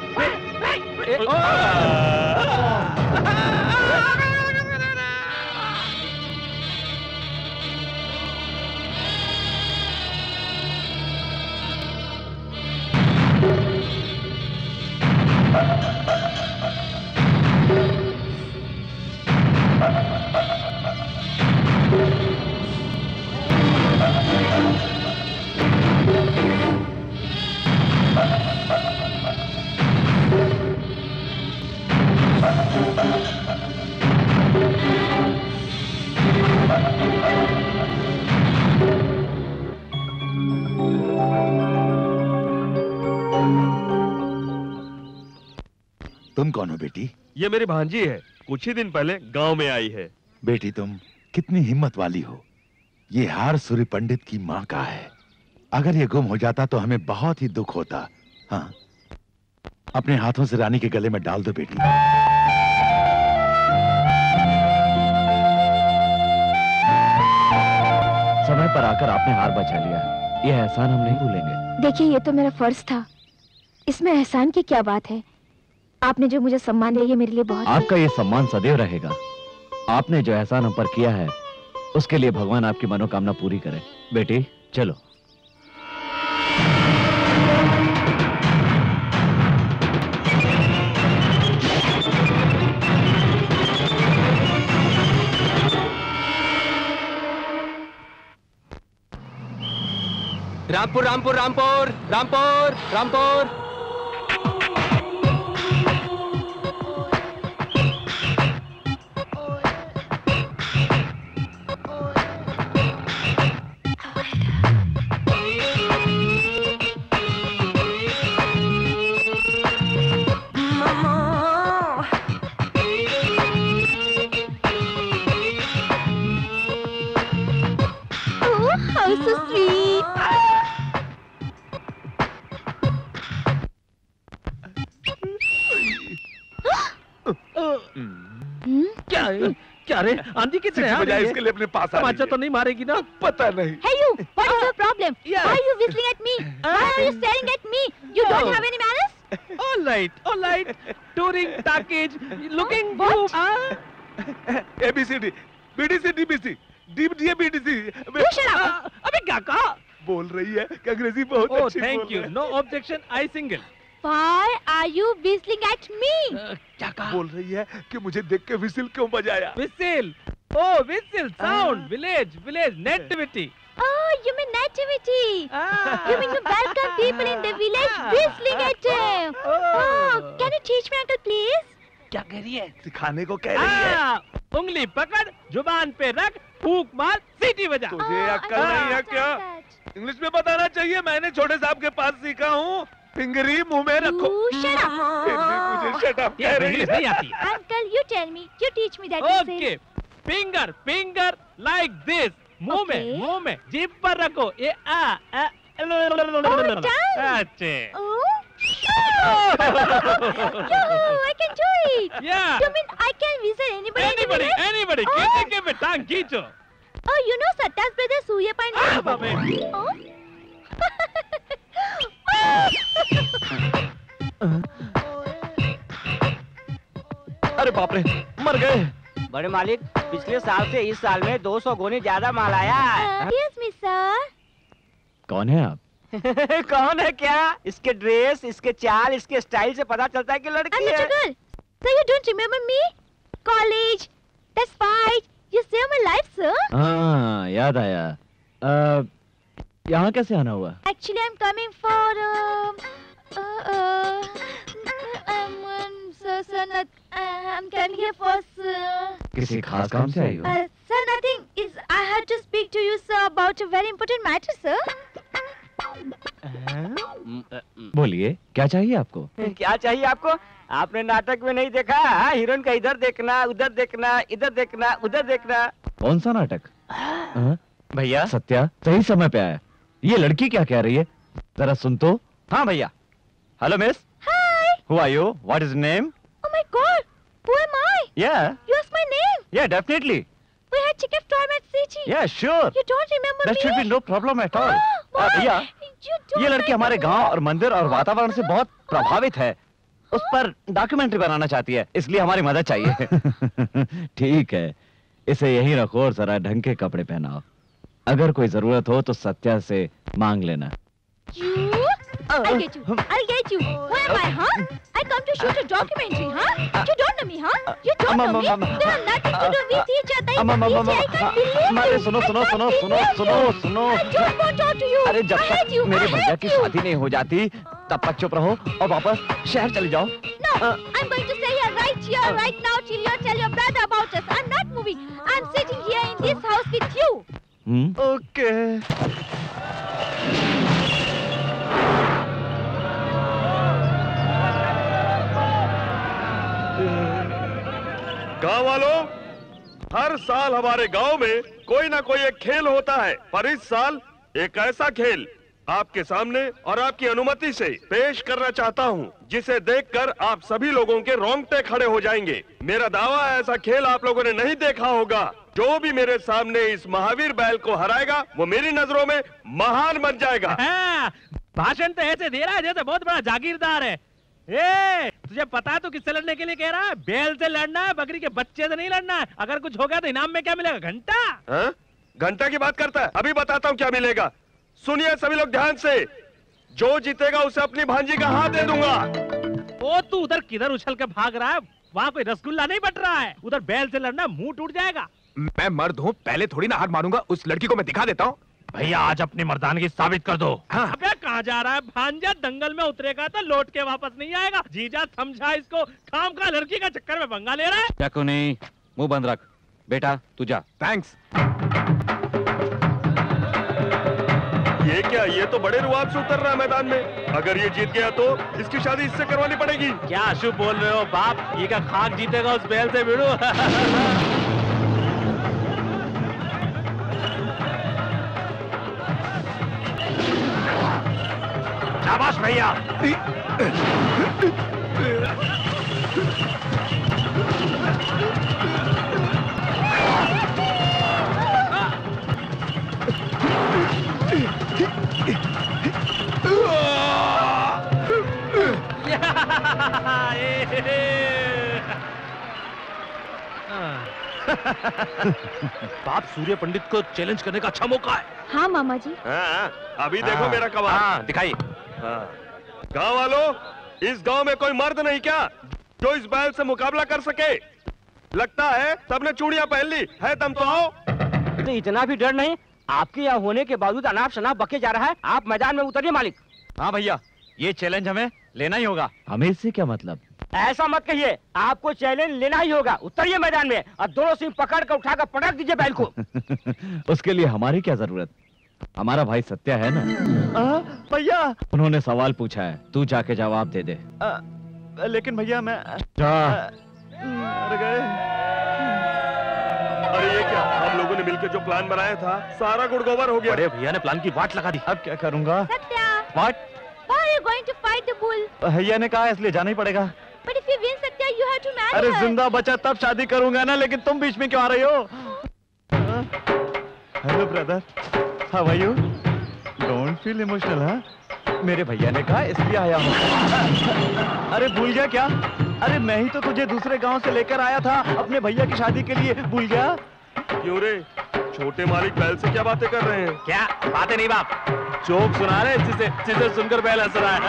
तुम कौन हो बेटी? ये मेरी भांजी है, कुछ ही दिन पहले गांव में आई है। बेटी तुम कितनी हिम्मत वाली हो। ये हार सूर्य पंडित की माँ का है। अगर ये गुम हो जाता तो हमें बहुत ही दुख होता। हाँ, अपने हाथों से रानी के गले में डाल दो बेटी। समय पर आकर आपने हार बचा लिया। ये एहसान हम नहीं भूलेंगे। देखिए, ये तो मेरा फर्ज था, इसमें एहसान की क्या बात है। आपने जो मुझे सम्मान दिया, ये मेरे लिए बहुत। आपका ये सम्मान सदैव रहेगा। आपने जो एहसान हम पर किया है, उसके लिए भगवान आपकी मनोकामना पूरी करे। बेटी चलो। रामपुर रामपुर रामपुर रामपुर रामपुर। क्या रे, आंधी कितने आ रही है? इसके लिए अपने पास आ रही तमाचा तो नहीं मारेगी ना? पता नहीं। Hey you, what is your problem? Why are you whistling at me? Why are you staring at me? You don't have any manners? All right. Touring package, looking What? good. ABCD, BDC, DBC, DBD, BDC। You shut up. अबे क्या कहा? बोल रही है कि अंग्रेजी बहुत Oh, अच्छी thank बोल you. रही है। No objection. I single. Why are you whistling at me? क्या कहा? बोल रही है कि मुझे देख के विसिल क्यों बजाया। Whistle. Oh, whistle. Sound. Village. Nativity. Oh, you mean nativity. You mean you welcome people in the village whistling at them. Oh, can you teach me, uncle, please? क्या कह रही है? सिखाने को कह रही है। उंगली पकड़, जुबान पे रख, फूंक मार, सीटी बजा। तुझे अक्ल नहीं है क्या? इंग्लिश में बताना चाहिए, मैंने छोटे साहब के पास सीखा हूँ। फिंगरी मुंह में रखो। Shut up. फिर भी मुझे शट अप कह रही है। नहीं आती। Uncle, you tell me. You teach me that. Okay. Finger like this. मुंह में, जीभ पर रखो। ये done. अच्छे। Oh. Yo, I can do it. Yeah. You mean I can whistle anybody? in the village? Anybody. Oh. किसी पे टांग खींचो। Oh, you know Satta's brother Surya Pandit? बाबे। Oh. अरे बाप रे, मर गए। बड़े मालिक, पिछले साल से इस साल में 200 गुनी ज्यादा माल आया है। Yes, me sir. कौन है आप? कौन है क्या? इसके ड्रेस, इसके चाल, इसके स्टाइल से पता चलता है कि लड़की I'm a है। girl. So you don't remember me? College, that's fight. You saved my life, sir. हाँ, याद आया। यहाँ कैसे आना हुआ? Actually, I'm coming for I'm coming here for किसी खास काम से आई हो? sir, nothing. Is I had to speak to you, sir, about a very important matter, sir. बोलिए, क्या चाहिए आपको? क्या चाहिए आपको? आपने नाटक में नहीं देखा? हीरोइन का इधर देखना, उधर देखना, इधर देखना, उधर देखना। कौन सा नाटक? भैया सत्या सही समय पे आया। ये लड़की क्या कह रही है? जरा सुन तो। हाँ भैया। Hello miss. Hi. Who are you? What is your name? Oh my God. Who am I? Yeah. You asked my name. Yeah, definitely. We had chicken storm at City. Yeah, sure. You don't remember That me? should be no problem at all. Why? भैया, You don't ये लड़की हमारे गांव और मंदिर और वातावरण से बहुत प्रभावित है। उस पर डॉक्यूमेंट्री बनाना चाहती है, इसलिए हमारी मदद चाहिए। ठीक है, इसे यहीं रखो और जरा ढंग के कपड़े पहनाओ। अगर कोई जरूरत हो तो सत्या से मांग लेना। You? I'll get you. I'll get you. Who am I, huh? I come to shoot a documentary, huh? You don't know me, huh? You don't know me. They have nothing to do with each other. I can't believe you. सुनो सुनो सुनो सुनो सुनो सुनो। I don't want to talk to you. अरे जब I hate तक you. मेरे I भैया hate की you. शादी नहीं हो जाती तब तक चुप रहो और वापस शहर चले जाओ। No, I'm going to stay here right now till you tell your brother about us. I'm not moving. I'm sitting here in this house with you. Okay. गांव वालों, हर साल हमारे गांव में कोई ना कोई एक खेल होता है, पर इस साल एक ऐसा खेल आपके सामने और आपकी अनुमति से पेश करना चाहता हूं, जिसे देखकर आप सभी लोगों के रोंगटे खड़े हो जाएंगे। मेरा दावा है ऐसा खेल आप लोगों ने नहीं देखा होगा। जो भी मेरे सामने इस महावीर बैल को हराएगा वो मेरी नजरों में महान बन जाएगा। भाषण तो ऐसे दे रहा है जैसे बहुत बड़ा जागीरदार है। ए, तुझे पता तो किससे लड़ने के लिए कह रहा है? बैल से लड़ना है, बकरी के बच्चे से नहीं लड़ना है। अगर कुछ होगा तो इनाम में क्या मिलेगा? घंटा। घंटा की बात करता है? अभी बताता हूँ क्या मिलेगा। सुनिए सभी लोग ध्यान से, जो जीतेगा उसे अपनी भांजी का हाथ दे दूंगा। ओ तू उधर किधर उछल के भाग रहा है? वहाँ कोई रसगुल्ला नहीं बट रहा है। उधर बैल से लड़ना मुंह टूट जाएगा। मैं मर्द हूँ, पहले थोड़ी ना हाथ मारूंगा। उस लड़की को मैं दिखा देता हूँ। भैया आज अपनी मर्दानगी साबित कर दो। हाँ। अबे कहाँ जा रहा है? भांजा दंगल में उतरेगा तो लौट के वापस नहीं आएगा। जीजा समझा इसको, काम का लड़की का चक्कर में पंगा ले रहा है। चाकू नहीं, मुंह बंद रख। बेटा तू जा। थैंक्स। ये क्या? ये तो बड़े रुआब से उतर रहा है मैदान में। अगर ये जीत गया तो इसकी शादी इससे करवानी पड़ेगी। क्या अशुभ बोल रहे हो बाप? ये का खाक जीतेगा उस बैल से भिड़ो। शाबाश भैया। बाप, सूर्य पंडित को चैलेंज करने का अच्छा मौका है। हाँ मामा जी। हाँ, अभी देखो मेरा कमाल। हाँ, दिखाइए। गांव वालों, इस गांव में कोई मर्द नहीं क्या जो इस बैल से मुकाबला कर सके? लगता है सबने चूड़ियां पहन ली है। दम तो आओ। तो इतना भी डर नहीं? आपके यहाँ होने के बावजूद अनाप शनाप बके जा रहा है। आप मैदान में उतरिए मालिक। हाँ भैया, ये चैलेंज हमें लेना ही होगा। हमें इससे क्या मतलब? ऐसा मत कहिए, आपको चैलेंज लेना ही होगा। उतरिए मैदान में और दोनों सिंह पकड़ कर उठाकर पटक दीजिए बैल को। उसके लिए हमारी क्या जरूरत? हमारा भाई सत्य है ना। भैया, उन्होंने सवाल पूछा है, तू जाके जवाब दे दे। लेकिन भैया मैं जा। अरे ये क्या? हम लोगों ने मिलकर जो प्लान बनाया था सारा गुड़गोबर हो गया। बड़े भैया ने प्लान की वाट लगा दी। अब क्या करूंगा? Satya, What? why are you going to fight the bull? भैया ने कहा इसलिए जाना ही पड़ेगा। But if you win, Satya, you have to marry अरे her. जिंदा बचा तब शादी करूंगा ना, लेकिन तुम बीच में क्यों आ रही हो? Hello brother, how are you? Don't feel emotional. हाँ, मेरे भैया ने कहा इसलिए आया हूँ। अरे भूल गया क्या? अरे मैं ही तो तुझे दूसरे गांव से लेकर आया था अपने भैया की शादी के लिए। भूल गया? क्यों रे? छोटे मालिक बैल से क्या बातें कर रहे हैं? क्या बातें नहीं बाप, जोक सुना रहे जिसे सुनकर बैल हंस रहा है।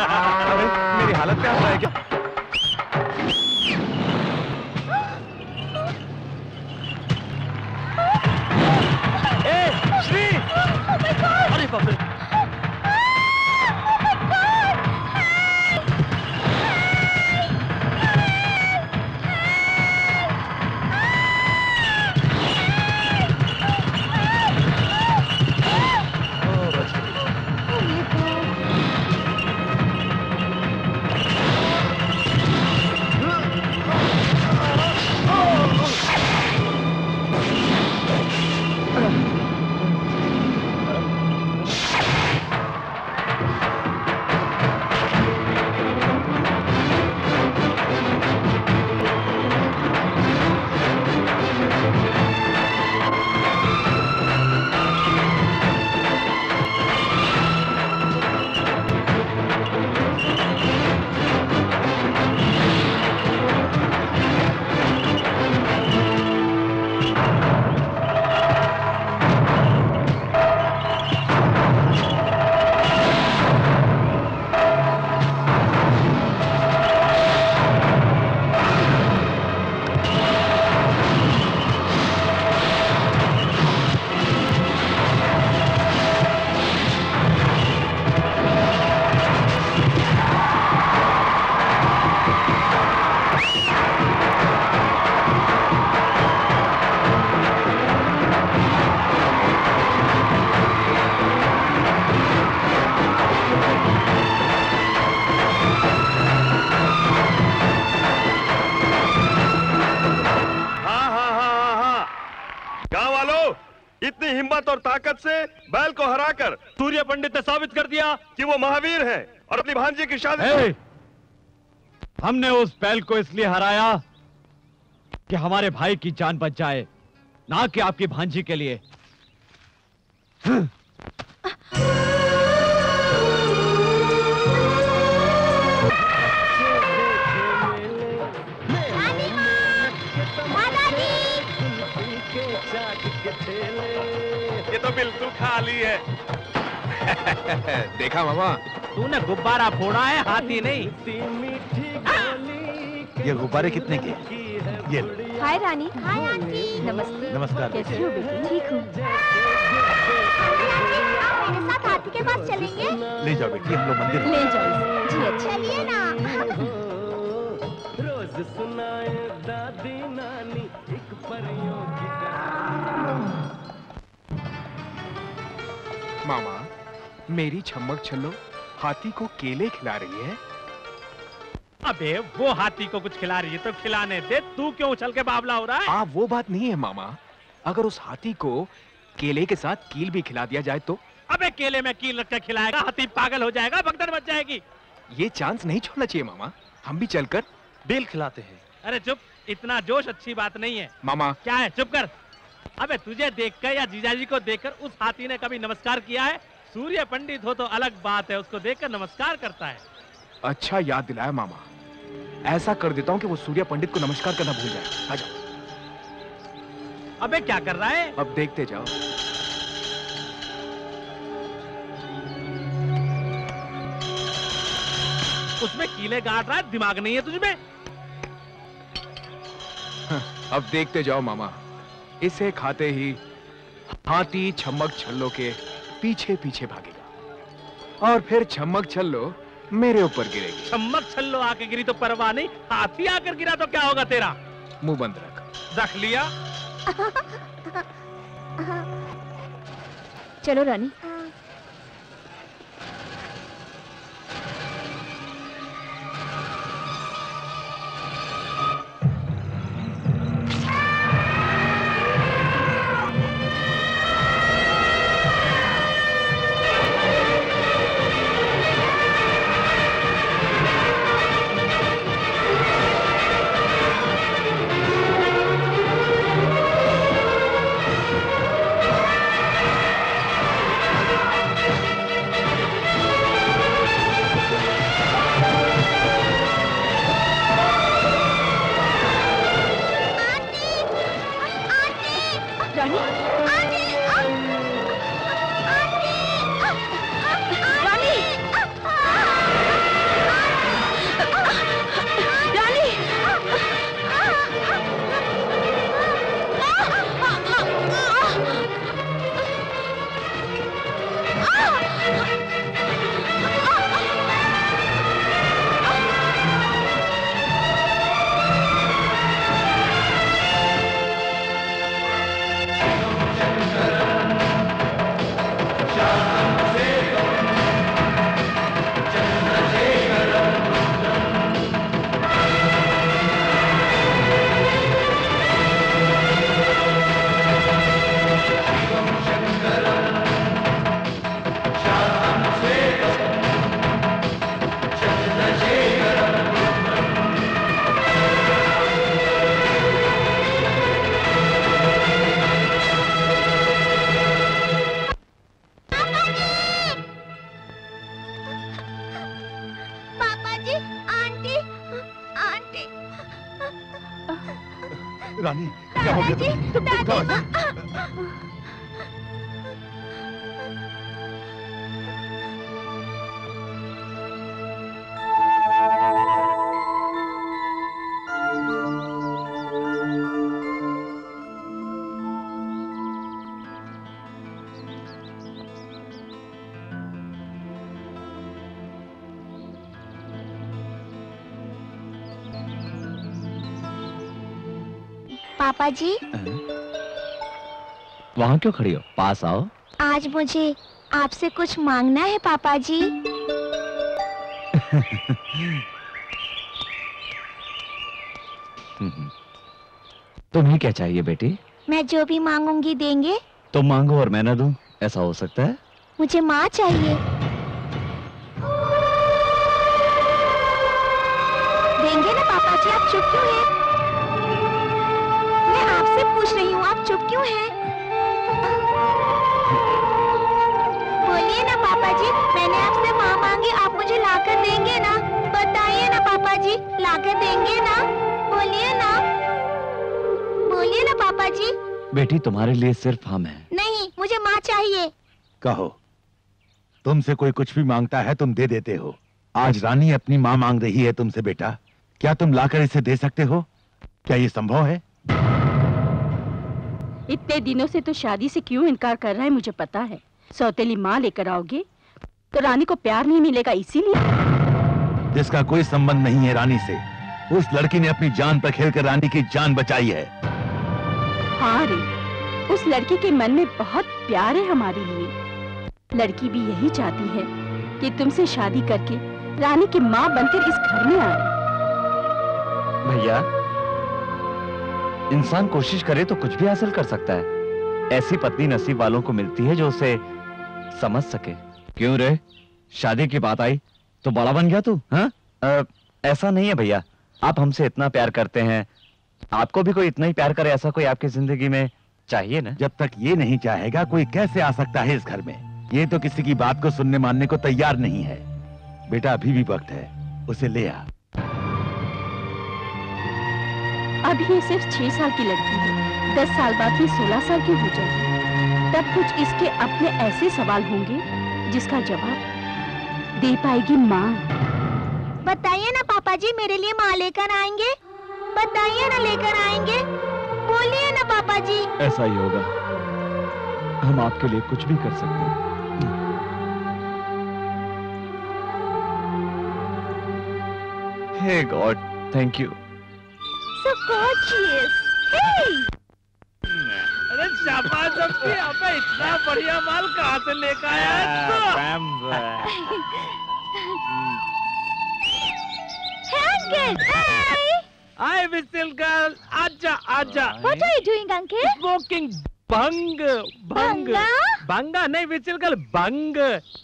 अरे मेरी हालत में हंस रहा है क्या? श्री! अरे बाप रे! कुवत और ताकत से बैल को हराकर सूर्य पंडित ने साबित कर दिया कि वो महावीर है और अपनी भांजी की शादी। हमने उस बैल को इसलिए हराया कि हमारे भाई की जान बच जाए, ना कि आपकी भांजी के लिए। ये तो बिल्कुल खाली है। देखा मामा, तूने गुब्बारा फोड़ा है, हाथी नहीं। ये गुब्बारे कितने के? ये लो। हाय रानी। Hi aunty. नमस्ते। नमस्कार। कैसी हो बेटी? ठीक हूँ। आप मेरे साथ हाथी के पास चलेंगे? ले जाओ बेटी, हम लोग मंदिर ले जाओ। जी अच्छा। चलिए ना। रोज सुनाए दादी नानी एक परियों की मामा, मेरी छम्मक छल्लो हाथी को केले खिला रही है। अबे वो हाथी को कुछ खिला रही है तो खिलाने दे, तू क्यों उछल के बावला हो रहा है? वो बात नहीं है मामा, अगर उस हाथी को केले के साथ कील भी खिला दिया जाए तो? अबे केले में कील रख के खिलाएगा, हाथी पागल हो जाएगा, भगदड़ मच जाएगी। ये चांस नहीं छोड़ना चाहिए मामा, हम भी चलकर बेल खिलाते हैं। अरे चुप, इतना जोश अच्छी बात नहीं है। मामा क्या है, चुप कर। अबे तुझे देखकर या जीजाजी को देखकर उस हाथी ने कभी नमस्कार किया है? सूर्य पंडित हो तो अलग बात है, उसको देखकर नमस्कार करता है। अच्छा याद दिलाया मामा, ऐसा कर देता हूँ कि वो सूर्य पंडित को नमस्कार करना भूल जाए। आ जाओ। अबे क्या कर रहा है? अब देखते जाओ। उसमें कीले गाड़ रहा है, दिमाग नहीं है तुझमें? अब देखते जाओ मामा, इसे खाते ही हाथी छम्मक छल्लो के पीछे पीछे भागेगा और फिर छम्मक छल्लो मेरे ऊपर गिरेगी। छम्मक छल्लो आके गिरी तो परवाह नहीं, हाथी आकर गिरा तो क्या होगा तेरा? मुंह बंद रख। रख लिया। चलो रानी। रानी क्या हो गया तुम्हें? पापा जी, वहां क्यों खड़ी हो? पास आओ। आज मुझे आपसे कुछ मांगना है पापा जी। तुम्हें क्या चाहिए बेटी? मैं जो भी मांगूंगी देंगे? तुम मांगो और मैं ना दूं, ऐसा हो सकता है? मुझे माँ चाहिए। देंगे ना पापा जी? आप चुप क्यों हैं? मैं आपसे पूछ रही हूँ, आप चुप क्यों हैं? बोलिए ना पापा जी, मैंने आपसे माँ मांगी, आप मुझे लाकर देंगे ना? बताइए ना पापा जी, लाकर देंगे ना? बोलिए ना, बोलिए ना पापा जी। बेटी, तुम्हारे लिए सिर्फ हम हैं। नहीं, मुझे माँ चाहिए। कहो, तुमसे कोई कुछ भी मांगता है तुम दे देते हो। आज रानी अपनी माँ मांग रही है तुमसे बेटा, क्या तुम लाकर इसे दे सकते हो? क्या ये संभव है? इतने दिनों से तो शादी से क्यों इनकार कर रहा है मुझे पता है। सौतेली माँ लेकर आओगे तो रानी को प्यार नहीं मिलेगा, इसीलिए। जिसका कोई संबंध नहीं है रानी से, उस लड़की ने अपनी जान पर खेलकर रानी की जान बचाई है। हाँ रे, उस लड़की के मन में बहुत प्यार है हमारे लिए। लड़की भी यही चाहती है कि तुमसे शादी करके रानी की माँ बनकर इस घर में आए। भैया, इंसान कोशिश करे तो कुछ भी हासिल कर सकता है। ऐसी पत्नी नसीब वालों को मिलती है जो उसे समझ सके। क्यों रे, शादी की बात आई तो बड़ा बन गया तू? हाँ? ऐसा नहीं है भैया, आप हमसे इतना प्यार करते हैं, आपको भी कोई इतना ही प्यार करे ऐसा कोई आपकी जिंदगी में चाहिए ना। जब तक ये नहीं चाहेगा कोई कैसे आ सकता है इस घर में? ये तो किसी की बात को सुनने मानने को तैयार नहीं है। बेटा अभी भी वक्त है, उसे ले आ। अभी ये सिर्फ 6 साल की लड़की है, 10 साल बाद ये 16 साल की हो जाएगी। तब कुछ इसके अपने ऐसे सवाल होंगे जिसका जवाब दे पाएगी माँ। बताइए ना पापा जी, मेरे लिए माँ लेकर आएंगे? बताइए ना, लेकर आएंगे? बोलिए ना पापा जी। ऐसा ही होगा, हम आपके लिए कुछ भी कर सकते हैं। Hey God, thank you. So gorgeous. Hey! अरे शाबाश अब्बी, अबे इतना बढ़िया माल कहाँ से लेकर आया? Uncle, hi. Hi, Whistle girl, आजा आजा। What are you doing, Uncle? Smoking भंग। भंगा? भंगा नहीं विचिल कल, भंग।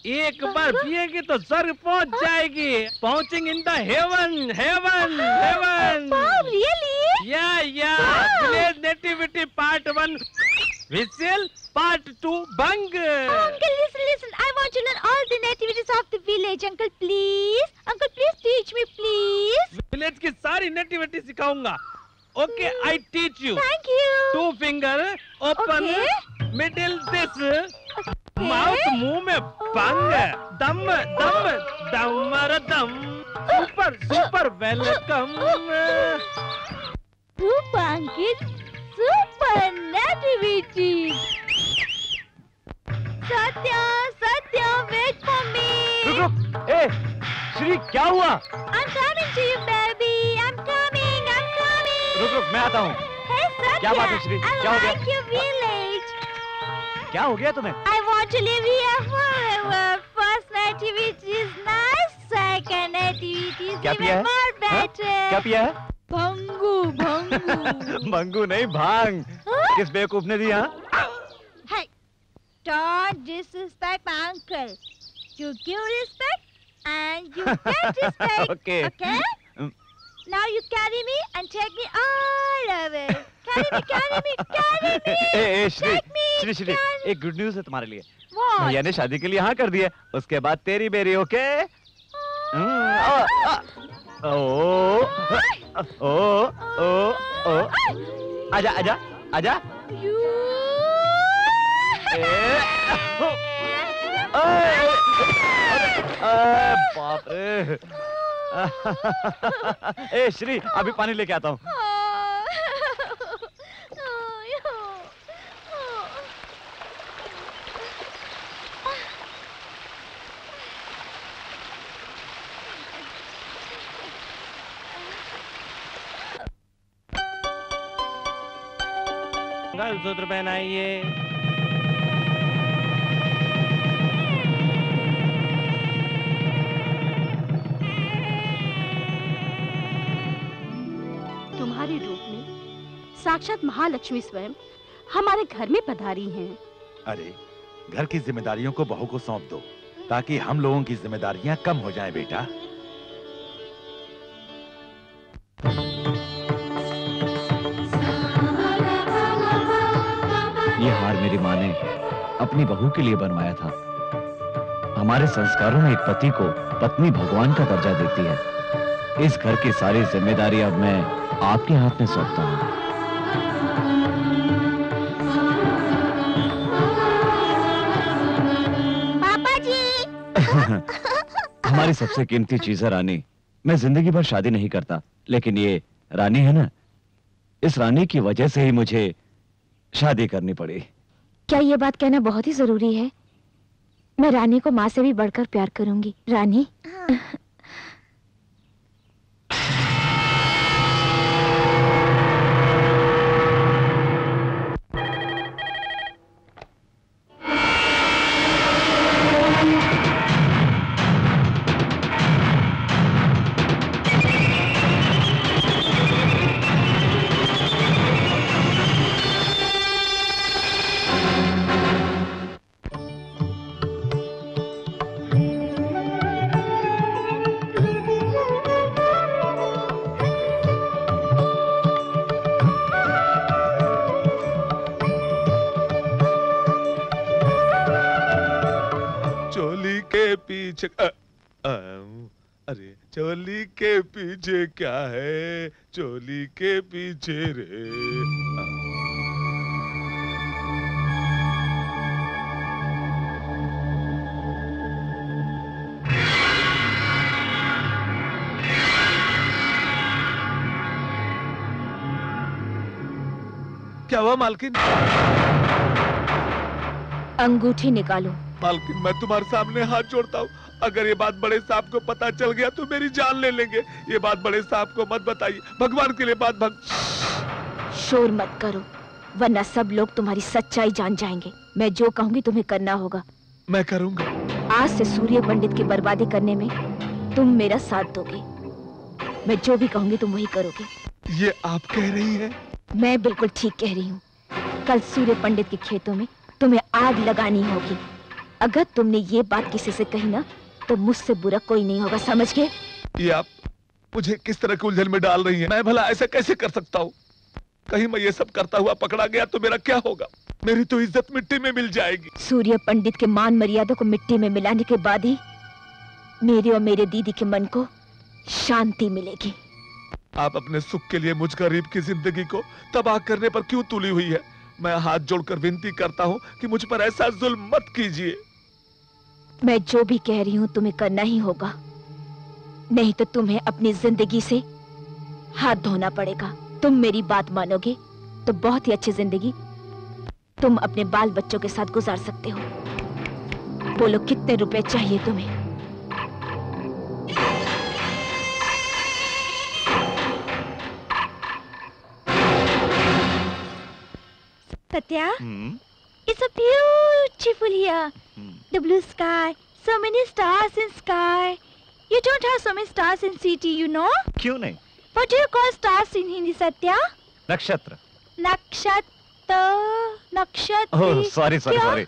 एक बार पिएगी तो स्वर्ग पहुंच जाएगी। पहुंचिंग in the heaven, heaven, heaven. Wow, really? या विलेज नेटिविटी पार्ट 1 विचिल, पार्ट 2 भंग। Uncle, listen. I want to learn all the nativities of the village. Uncle, please. Uncle, please teach me, please. Village की सारी नेटिविटी सिखाऊंगा। Okay, I teach you. Thank you. 2 finger, open, middle this, mouth मुंह में बंग, दम दम दमर दम, super super welcome. Super, Uncle. Super nativity. Satya, wait for me. रुक, ए, श्री क्या हुआ? I'm coming to you, baby. I'm coming. रुक, मैं आता हूँ। Hey, Satya. क्या बात है श्री? क्या हो गया? I like your village. क्या हो गया तुम्हें? I want to live here forever. First nativity is nice. Second nativity is क्या पिया even है? more better. क्या पिया है? भंगू। भंगू नहीं, भांग। किस बेवकूफ ने दी? हाँ? Hey, don't disrespect my uncle. You give respect and you get respect. Okay. Okay? Now you carry me and take me all over. Carry me. A, Shri, Take me, Shri, एक गुड न्यूज है तुम्हारे लिए। What? भैया ने शादी के लिए हाँ कर दिया, उसके बाद तेरी बेरी। ओके? ओ, आजा। बाप रे। ए श्री, अभी पानी लेके आता हूँ। मंगलसूत्र पहनाइए। तुम्हारे रूप में साक्षात महालक्ष्मी स्वयं हमारे घर में पधारी हैं। अरे घर की जिम्मेदारियों को बहू को सौंप दो ताकि हम लोगों की जिम्मेदारियां कम हो जाएं बेटा। ये हार मेरी माँ ने अपनी बहू के लिए बनवाया था। हमारे संस्कारों में एक पति को पत्नी भगवान का दर्जा देती है। इस घर की सारी जिम्मेदारी अब मैं आपके हाथ में सौंपता हूँ। पापा जी। हमारी सबसे कीमती चीज है रानी। मैं जिंदगी भर शादी नहीं करता, लेकिन ये रानी है ना, इस रानी की वजह से ही मुझे शादी करनी पड़ी। क्या ये बात कहना बहुत ही जरूरी है? मैं रानी को माँ से भी बढ़कर प्यार करूंगी। रानी, अरे चोली के पीछे क्या है, चोली के पीछे रे। क्या हुआ मालकिन? अंगूठी निकालो। मालकिन मैं तुम्हारे सामने हाथ जोड़ता हूँ, अगर ये बात बड़े साहब को पता चल गया तो मेरी जान ले लेंगे। ये बात बड़े साहब को मत बताइए, भगवान के लिए बात शोर मत करो, वरना सब लोग तुम्हारी सच्चाई जान जाएंगे। मैं जो कहूंगी तुम्हें करना होगा। मैं करूंगा। आज से सूर्य पंडित की बर्बादी करने में तुम मेरा साथ दोगे। मैं जो भी कहूंगी तुम वही करोगे। ये आप कह रही हैं? मैं बिल्कुल ठीक कह रही हूँ। कल सूर्य पंडित के खेतों में तुम्हें आग लगानी होगी। अगर तुमने ये बात किसी से कही ना तो मुझसे बुरा कोई नहीं होगा, समझ गए? ये आप मुझे किस तरह के उलझन में डाल रही हैं? मैं भला ऐसा कैसे कर सकता हूँ? कहीं मैं ये सब करता हुआ पकड़ा गया तो मेरा क्या होगा? मेरी तो इज्जत मिट्टी में मिल जाएगी। सूर्य पंडित के मान मर्यादा को मिट्टी में मिलाने के बाद ही मेरे और मेरे दीदी के मन को शांति मिलेगी। आप अपने सुख के लिए मुझ गरीब की जिंदगी को तबाह करने पर क्यों तुली हुई है? मैं हाथ जोड़कर विनती करता हूँ कि मुझ पर ऐसा जुल्म मत कीजिए। मैं जो भी कह रही हूँ तुम्हें करना ही होगा, नहीं तो तुम्हें अपनी जिंदगी से हाथ धोना पड़ेगा। तुम मेरी बात मानोगे तो बहुत ही अच्छी जिंदगी तुम अपने बाल बच्चों के साथ गुजार सकते हो। बोलो कितने रुपए चाहिए तुम्हें? Satya, it's a beautiful here. The blue sky, so many stars in sky. You don't have so many stars in city, you know? क्यों नहीं? What do you call stars in Hindi, Satya? नक्षत्र। नक्षत्र। ओह सॉरी तारे।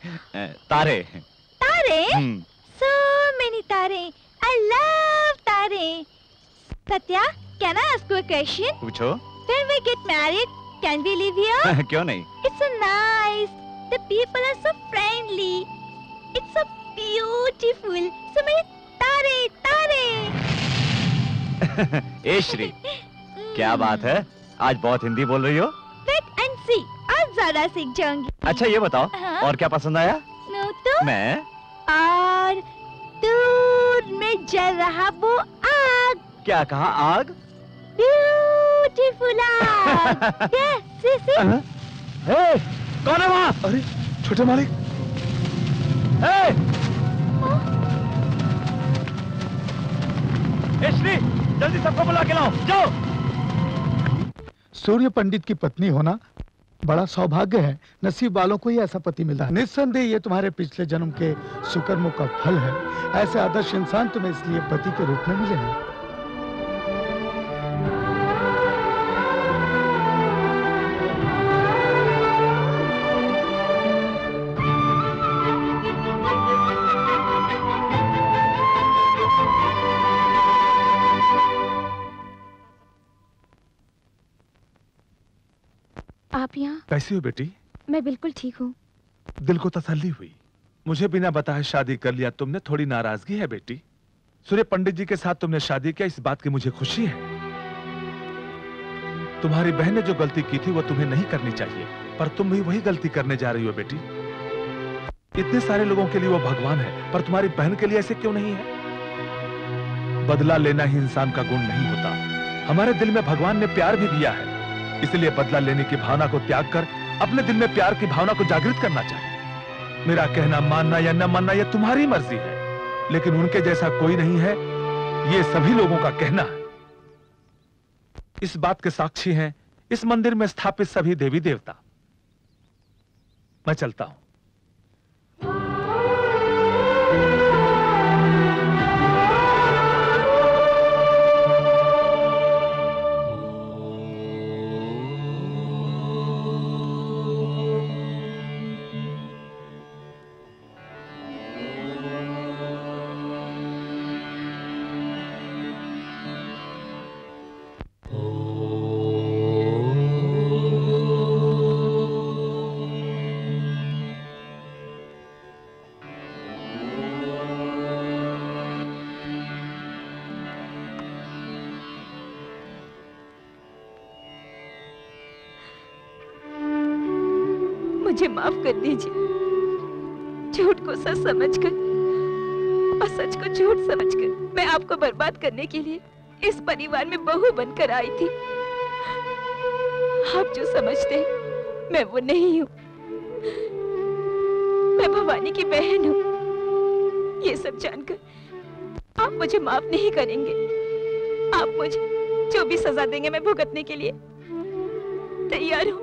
तारे? So many तारे. I love तारे. Satya, can I ask you a question? पूछो। When we get married, can we live here? क्यों नहीं? It's so nice. The people are so friendly. It's so beautiful. So many तारे. ए श्री, क्या बात है? आज बहुत हिंदी बोल रही हो। Wait and see. आज ज्यादा सीख जाऊंगी। अच्छा ये बताओ, और क्या पसंद आया? No, तो? मैं? और दूर में जल रहा वो आग। क्या कहा? आग? Beautiful आग। Yes, see. हे, कौन है वहाँ? अरे छोटे मालिक। श्री, जल्दी सबको बुला के लाओ, जाओ। सूर्य पंडित की पत्नी होना बड़ा सौभाग्य है। नसीब वालों को ही ऐसा पति मिला है। निस्संदेह ये तुम्हारे पिछले जन्म के सुकर्मों का फल है। ऐसे आदर्श इंसान तुम्हें इसलिए पति के रूप में मिले हैं। आप यहाँ? कैसी हो बेटी? मैं बिल्कुल ठीक हूँ। दिल को तसल्ली हुई। मुझे बिना बताए शादी कर लिया तुमने, थोड़ी नाराजगी है बेटी? सूर्य पंडित जी के साथ तुमने शादी किया, इस बात की मुझे खुशी है। तुम्हारी बहन ने जो गलती की थी वो तुम्हें नहीं करनी चाहिए, पर तुम भी वही गलती करने जा रही हो बेटी। इतने सारे लोगों के लिए वो भगवान है, पर तुम्हारी बहन के लिए ऐसे क्यों नहीं है? बदला लेना ही इंसान का गुण नहीं होता। हमारे दिल में भगवान ने प्यार भी दिया है, इसलिए बदला लेने की भावना को त्याग कर अपने दिल में प्यार की भावना को जागृत करना चाहिए। मेरा कहना मानना या न मानना यह तुम्हारी मर्जी है, लेकिन उनके जैसा कोई नहीं है, ये सभी लोगों का कहना है। इस बात के साक्षी हैं इस मंदिर में स्थापित सभी देवी देवता। मैं चलता हूं। मुझे माफ कर दीजिए। झूठ को सच समझकर और सच को झूठ समझकर मैं आपको बर्बाद करने के लिए इस परिवार में बहू बनकर आई थी। आप जो समझते हैं मैं वो नहीं हूँ। मैं भवानी की बहन हूँ। ये सब जानकर आप मुझे माफ नहीं करेंगे। आप मुझे जो भी सजा देंगे मैं भुगतने के लिए तैयार हूँ।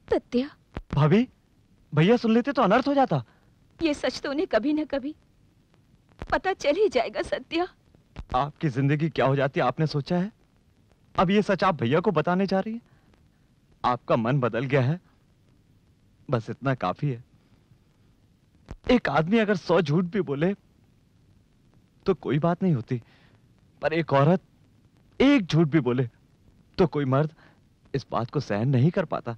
सत्या, भाभी, भैया सुन लेते तो अनर्थ हो जाता। ये सच तो उन्हें कभी न कभी पता चल ही जाएगा। सत्या, आपकी जिंदगी क्या हो जाती आपने सोचा है? अब ये सच आप भैया को बताने जा रही है? आपका मन बदल गया है, बस इतना काफी है। एक आदमी अगर 100 झूठ भी बोले तो कोई बात नहीं होती, पर एक औरत एक झूठ भी बोले तो कोई मर्द इस बात को सहन नहीं कर पाता।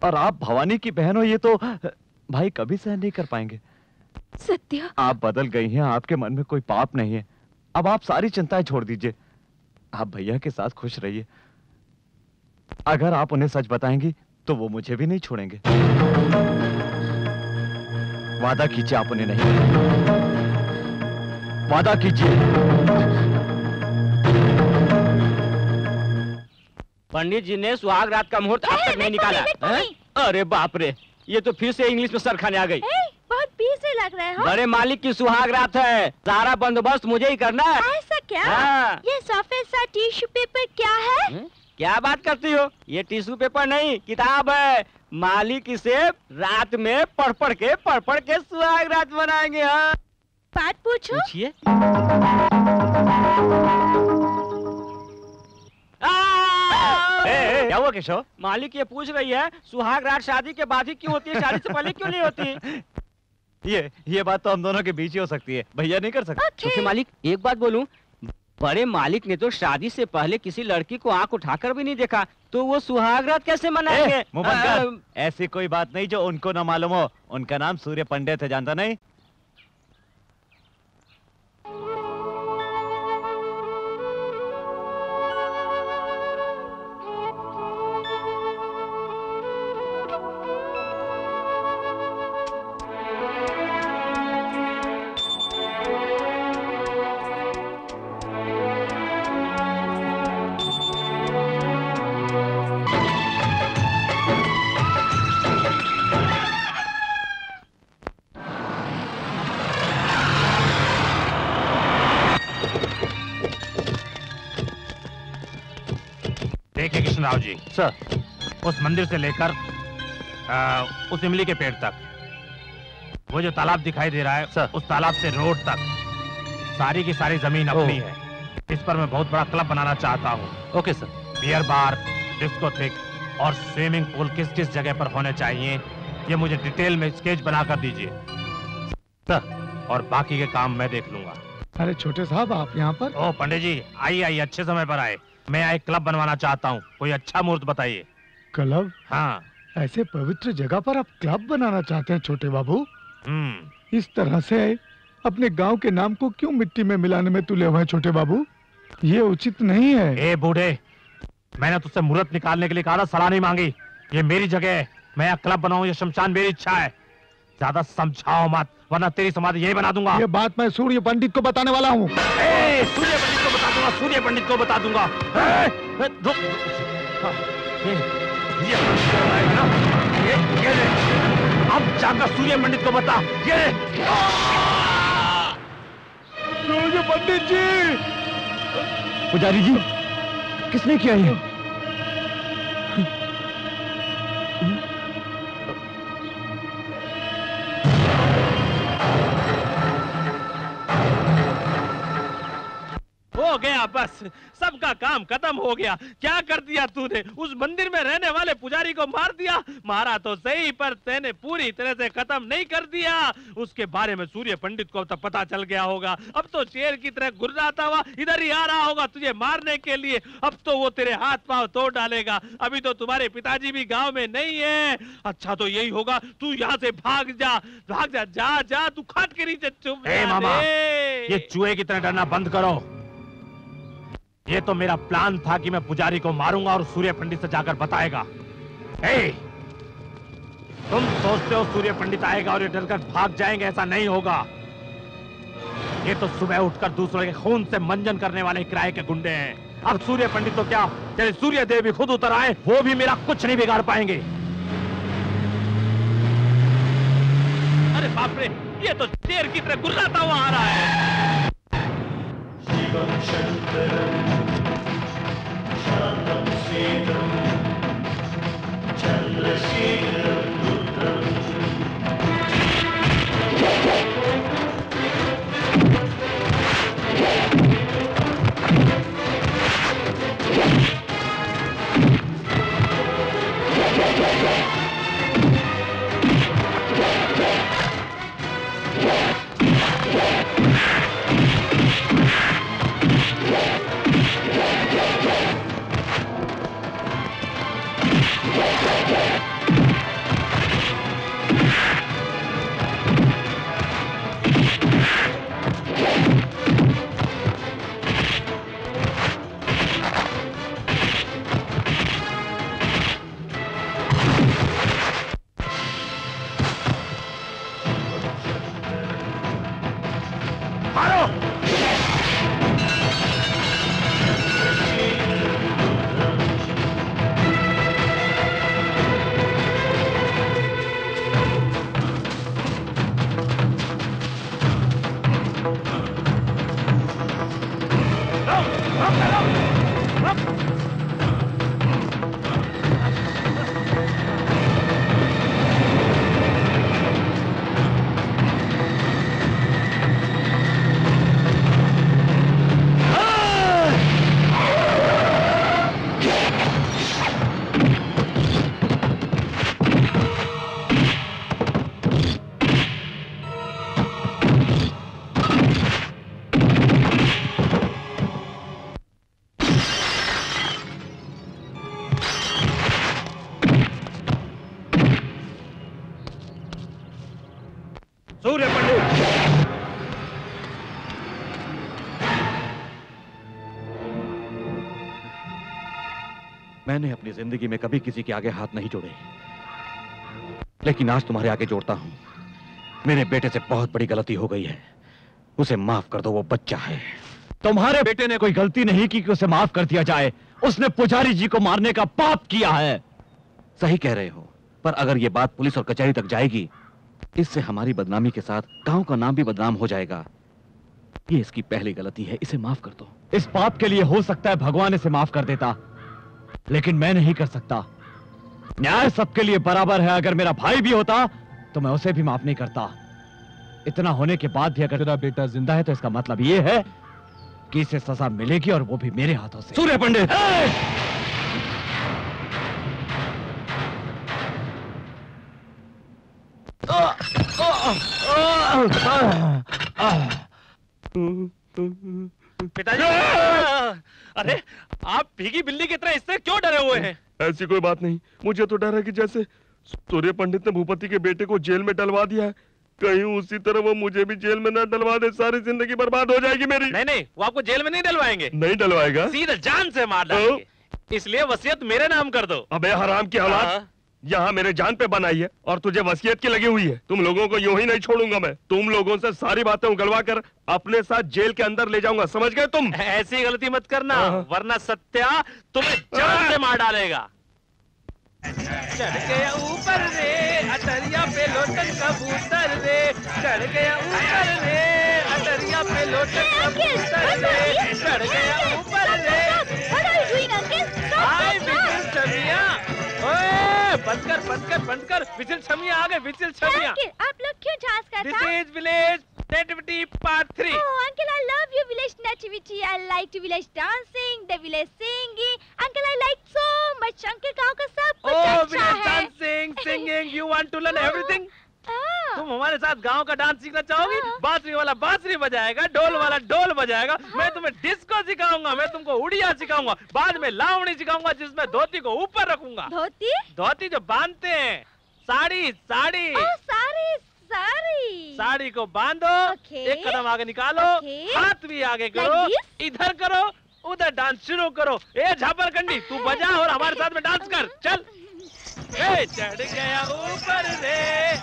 और आप भवानी की बहन हो, ये तो भाई कभी सहन नहीं कर पाएंगे। सत्या, आप बदल गई हैं, आपके मन में कोई पाप नहीं है। अब आप सारी चिंताएं छोड़ दीजिए, आप भैया के साथ खुश रहिए। अगर आप उन्हें सच बताएंगी तो वो मुझे भी नहीं छोड़ेंगे। वादा कीजिए आप उन्हें नहीं, वादा कीजिए। पंडित जी ने सुहाग रात का मुहूर्त अब तक नहीं निकाला है? अरे बाप रे, ये तो फिर से इंग्लिश में सर खाने आ गई। बहुत पीस से लग रहे हो। बड़े मालिक की सुहाग रात है, सारा बंदोबस्त मुझे ही करना है। ऐसा क्या? हाँ। ये सफेद सा टिश्यू पेपर क्या है? क्या बात करती हो? ये टिश्यू पेपर नहीं, किताब है। मालिक इसे रात में पढ़ पढ़ के सुहाग रात बनाएंगे। हाँ, बात पूछो। पूछिए। क्या हुआ केशव? मालिक ये पूछ रही है सुहाग रात शादी के बाद ही क्यों होती है, शादी से पहले क्यों नहीं होती? ये बात तो हम दोनों के बीच ही हो सकती है, भैया नहीं कर सकते। छोटे मालिक, एक बात बोलूं, बड़े मालिक ने तो शादी से पहले किसी लड़की को आंख उठाकर भी नहीं देखा, तो वो सुहाग रात कैसे मनाएंगे? मुंह बंद कर। ऐसी कोई बात नहीं जो उनको ना मालूम हो। उनका नाम सूर्य पंडित है, जानता नहीं? देखिए कृष्णराव जी, सर, उस मंदिर से लेकर उस इमली के पेड़ तक, वो जो तालाब दिखाई दे रहा है सर, उस तालाब से रोड तक सारी की सारी जमीन अपनी है। इस पर मैं बहुत बड़ा क्लब बनाना चाहता हूँ। Okay sir. Beer bar, discotheque और स्विमिंग पूल किस किस जगह पर होने चाहिए, ये मुझे डिटेल में स्केच बना कर दीजिए सर, और बाकी के काम मैं देख लूंगा। अरे छोटे साहब, आप यहाँ पर? ओ पंडित जी, आइए आइए, अच्छे समय पर आए। मैं एक क्लब बनवाना चाहता हूँ, कोई अच्छा मुहूर्त बताइए। क्लब? हाँ। ऐसे पवित्र जगह पर आप क्लब बनाना चाहते हैं छोटे बाबू? इस तरह से अपने गांव के नाम को क्यों मिट्टी में मिलाने में तुले हुए हैं छोटे बाबू? ये उचित नहीं है। ए बूढ़े, मैंने तुझसे मुहूर्त निकालने के लिए कहा था, सलाह नहीं मांगी। ये मेरी जगह है, मैं यहाँ क्लब बनाऊं, ये शमशान मेरी इच्छा है। ज्यादा समझाओ मत, वरना तेरी समाधि यही बना दूंगा। ये बात मैं सूर्य पंडित को बताने वाला हूँ। सूर्य पंडित को बता दूंगा, सूर्य पंडित को बता दूंगा। अब जाकर सूर्य पंडित को बता। सूर्य पंडित जी! पुजारी जी, किसने किया ये? हो गया, बस सबका काम खत्म हो गया। क्या कर दिया तूने? उस मंदिर में रहने वाले पुजारी को मार दिया। मारा तो सही, पर तूने पूरी तरह से खत्म नहीं कर दिया। उसके बारे में सूर्य पंडित को अब तक पता चल गया होगा। अब तो शेर की तरह गुर्राता हुआ इधर ही आ रहा होगा तुझे मारने के लिए। अब तो वो तेरे हाथ पांव तोड़ डालेगा। अभी तो तुम्हारे पिताजी भी गाँव में नहीं है। अच्छा तो यही होगा, तू यहाँ से भाग जा, भाग जा, जा जा, तू खाट के नीचे चुप जा। मामा, ये चूहे की तरह डरना बंद करो। ये तो मेरा प्लान था कि मैं पुजारी को मारूंगा और सूर्य पंडित से जाकर बताएगा। तुम सोचते हो सूर्य पंडित आएगा और ये डरकर भाग जाएंगे? ऐसा नहीं होगा। ये तो सुबह उठकर दूसरों के खून से मंजन करने वाले किराए के गुंडे हैं। अब सूर्य पंडित तो क्या, तेरे सूर्य देव भी खुद उतर आए, वो भी मेरा कुछ नहीं बिगाड़ पाएंगे। अरे बाप रे, ये तो शेर की तरह गुर्राता हुआ आ रहा है। शिवम शंकरम शांतम शीतम चंद्रशेखरम रुद्रम। सूर्य पंडित, मैंने अपनी जिंदगी में कभी किसी के आगे हाथ नहीं जोड़े, लेकिन आज तुम्हारे आगे जोड़ता हूं। मेरे बेटे से बहुत बड़ी गलती हो गई है, उसे माफ कर दो, वो बच्चा है। तुम्हारे बेटे ने कोई गलती नहीं की कि उसे माफ कर दिया जाए। उसने पुजारी जी को मारने का पाप किया है। सही कह रहे हो, पर अगर ये बात पुलिस और कचहरी तक जाएगी, इससे हमारी बदनामी के साथ गांव का नाम भी बदनाम हो जाएगा। ये इसकी पहली गलती है, इसे माफ कर दो। इस पाप के लिए हो सकता है भगवान इसे माफ कर देता, लेकिन मैं नहीं कर सकता। न्याय सबके लिए बराबर है। अगर मेरा भाई भी होता तो मैं उसे भी माफ नहीं करता। इतना होने के बाद भी अगर तेरा बेटा जिंदा है तो इसका मतलब ये है कि इसे सजा मिलेगी, और वो भी मेरे हाथों से। सूर्य पंडित, पिताजी, अरे आप भीगी बिल्ली की तरह इससे क्यों डरे हुए हैं? ऐसी कोई बात नहीं, मुझे तो डर है कि जैसे सूर्य पंडित ने भूपति के बेटे को जेल में डलवा दिया है, कहीं उसी तरह वो मुझे भी जेल में न डलवा दे, सारी जिंदगी बर्बाद हो जाएगी मेरी। नहीं नहीं, वो आपको जेल में नहीं डलवाएंगे। नहीं डलवाएगा? सीधा जान से मार डालेंगे। इसलिए वसीयत मेरे नाम कर दो। अबे हराम की औलाद, यहाँ मेरे जान पे बनाई है और तुझे वसीयत की लगी हुई है। तुम लोगों को यूं ही नहीं छोड़ूंगा मैं, तुम लोगों से सारी बातें उगलवा कर अपने साथ जेल के अंदर ले जाऊंगा, समझ गए तुम? ऐसी गलती मत करना, वरना सत्या तुम्हें जान से मार डालेगा। चढ़ गया ऊपर रे अटरिया पे लोटन कबूतर रे, चढ़ गया ऊपर रे अटरिया पे लोटन कबूतर रे, चढ़ गया ऊपर रे। हाय विजिल छमिया, ओए बंद कर विजिल छमिया आ गए, विजिल छमिया। आप लोग क्यों झांस कर this is village nativity part 3। Oh, Uncle, I love your village nativity. I like to village dancing, the village singing. Uncle, I like so much. Uncle, गाँव का सब कुछ अच्छा village है। dancing, singing, you want to learn everything? तुम हमारे साथ गांव का डांस सीखना चाहोगी? बांसुरी वाला बांसुरी बजाएगा, ढोल वाला ढोल बजाएगा, मैं तुम्हें डिस्को सिखाऊंगा, मैं तुमको उड़िया सिखाऊंगा, बाद में लावणी सिखाऊंगा जिसमें धोती को ऊपर रखूंगा। धोती? धोती जो बांधते हैं, साड़ी साड़ी। साड़ी को बांधो, एक कदम आगे निकालो, हाथ भी आगे करो, इधर करो, उधर डांस शुरू करो। ए झापरकंडी, तू बजा और हमारे साथ में डांस कर, चल। ए चढ़ गया ऊपर रे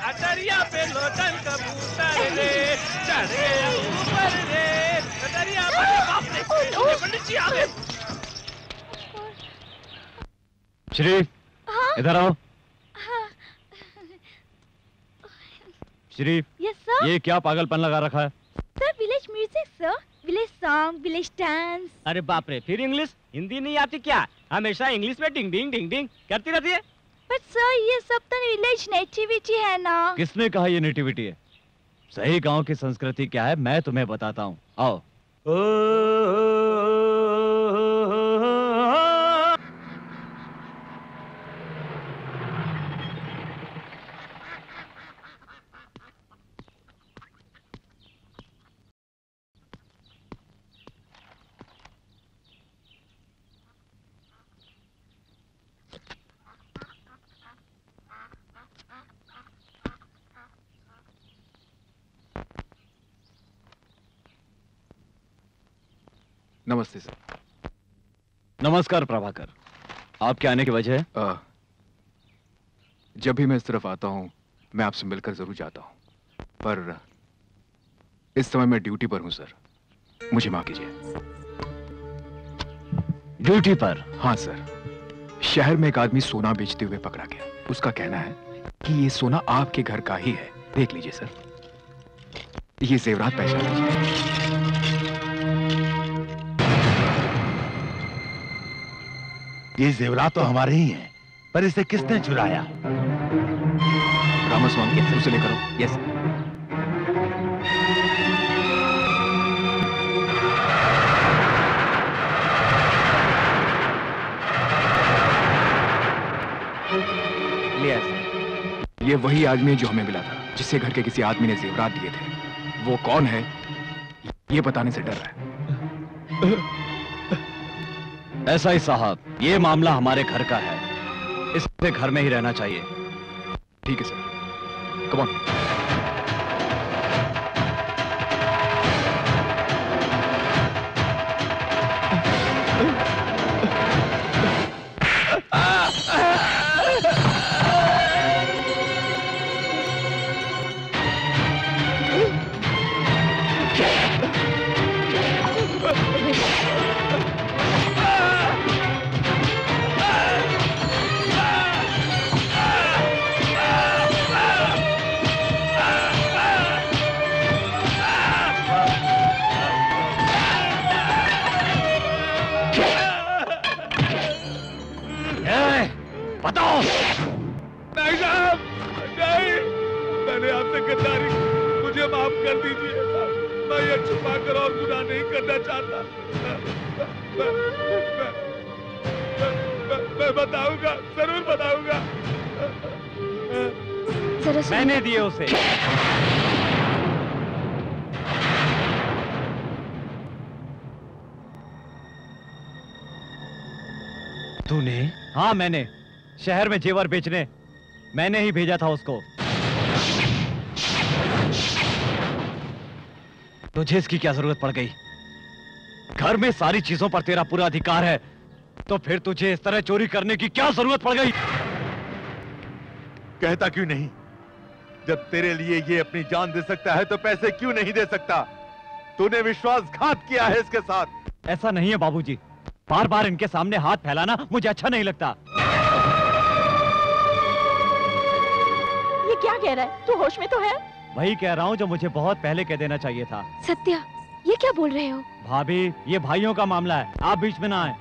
अटरिया पे लोटन कबूतर रे, चढ़ गया ऊपर रे अटरिया पे। बाप रे, पंडित जी आ गए। श्री, इधर आओ। Shri, yes, sir? ये क्या पागलपन लगा रखा है? Sir village music sir, village song, village dance. अरे बाप रे, फिर इंग्लिश? हिंदी नहीं आती क्या? हमेशा इंग्लिश में डिंग डिंग डिंग डिंग करती रहती है। बट सर ये सब तो विलेज नेटिविटी है ना। किसने कहा ये नेटिविटी है? सही गांव की संस्कृति क्या है मैं तुम्हें बताता हूँ, आओ। नमस्ते सर। नमस्कार प्रभाकर, आपके आने की वजह है? जब भी मैं इस तरफ आता हूँ मैं आपसे मिलकर जरूर जाता हूँ, पर इस समय मैं ड्यूटी पर हूँ सर, मुझे माफ कीजिए। ड्यूटी पर? हाँ सर, शहर में एक आदमी सोना बेचते हुए पकड़ा गया। उसका कहना है कि ये सोना आपके घर का ही है, देख लीजिए सर, ये जेवरात पहचान लीजिए। ये जेवरात तो हमारे ही हैं, पर इसे किसने चुराया? रामास्वामी, उसे लेकर आओ। यस। ये वही आदमी है जो हमें मिला था, जिससे घर के किसी आदमी ने जेवरात दिए थे। वो कौन है ये बताने से डर रहा है। ऐसा ही साहब, ये मामला हमारे घर का है, इसे घर में ही रहना चाहिए। ठीक है सर, कम ऑन। बताओ। नहीं साहब, नहीं, मैंने आपसे गद्दारी, मुझे माफ कर दीजिए। मैं ये छुपा कर और गुनाह नहीं करना चाहता। मैं बताऊंगा, जरूर बताऊंगा। मैंने दिए उसे। तूने? हाँ मैंने। शहर में जेवर बेचने मैंने ही भेजा था उसको। तुझे इसकी क्या जरूरत पड़ गई? घर में सारी चीजों पर तेरा पूरा अधिकार है, तो फिर तुझे इस तरह चोरी करने की क्या जरूरत पड़ गई? कहता क्यों नहीं? जब तेरे लिए ये अपनी जान दे सकता है तो पैसे क्यों नहीं दे सकता? तूने विश्वासघात किया है इसके साथ। ऐसा नहीं है बाबूजी, बार बार इनके सामने हाथ फैलाना मुझे अच्छा नहीं लगता। ये क्या कह रहा है? तू होश में तो है? वही कह रहा हूँ जो मुझे बहुत पहले कह देना चाहिए था। सत्या, ये क्या बोल रहे हो? भाभी, ये भाइयों का मामला है, आप बीच में ना आए।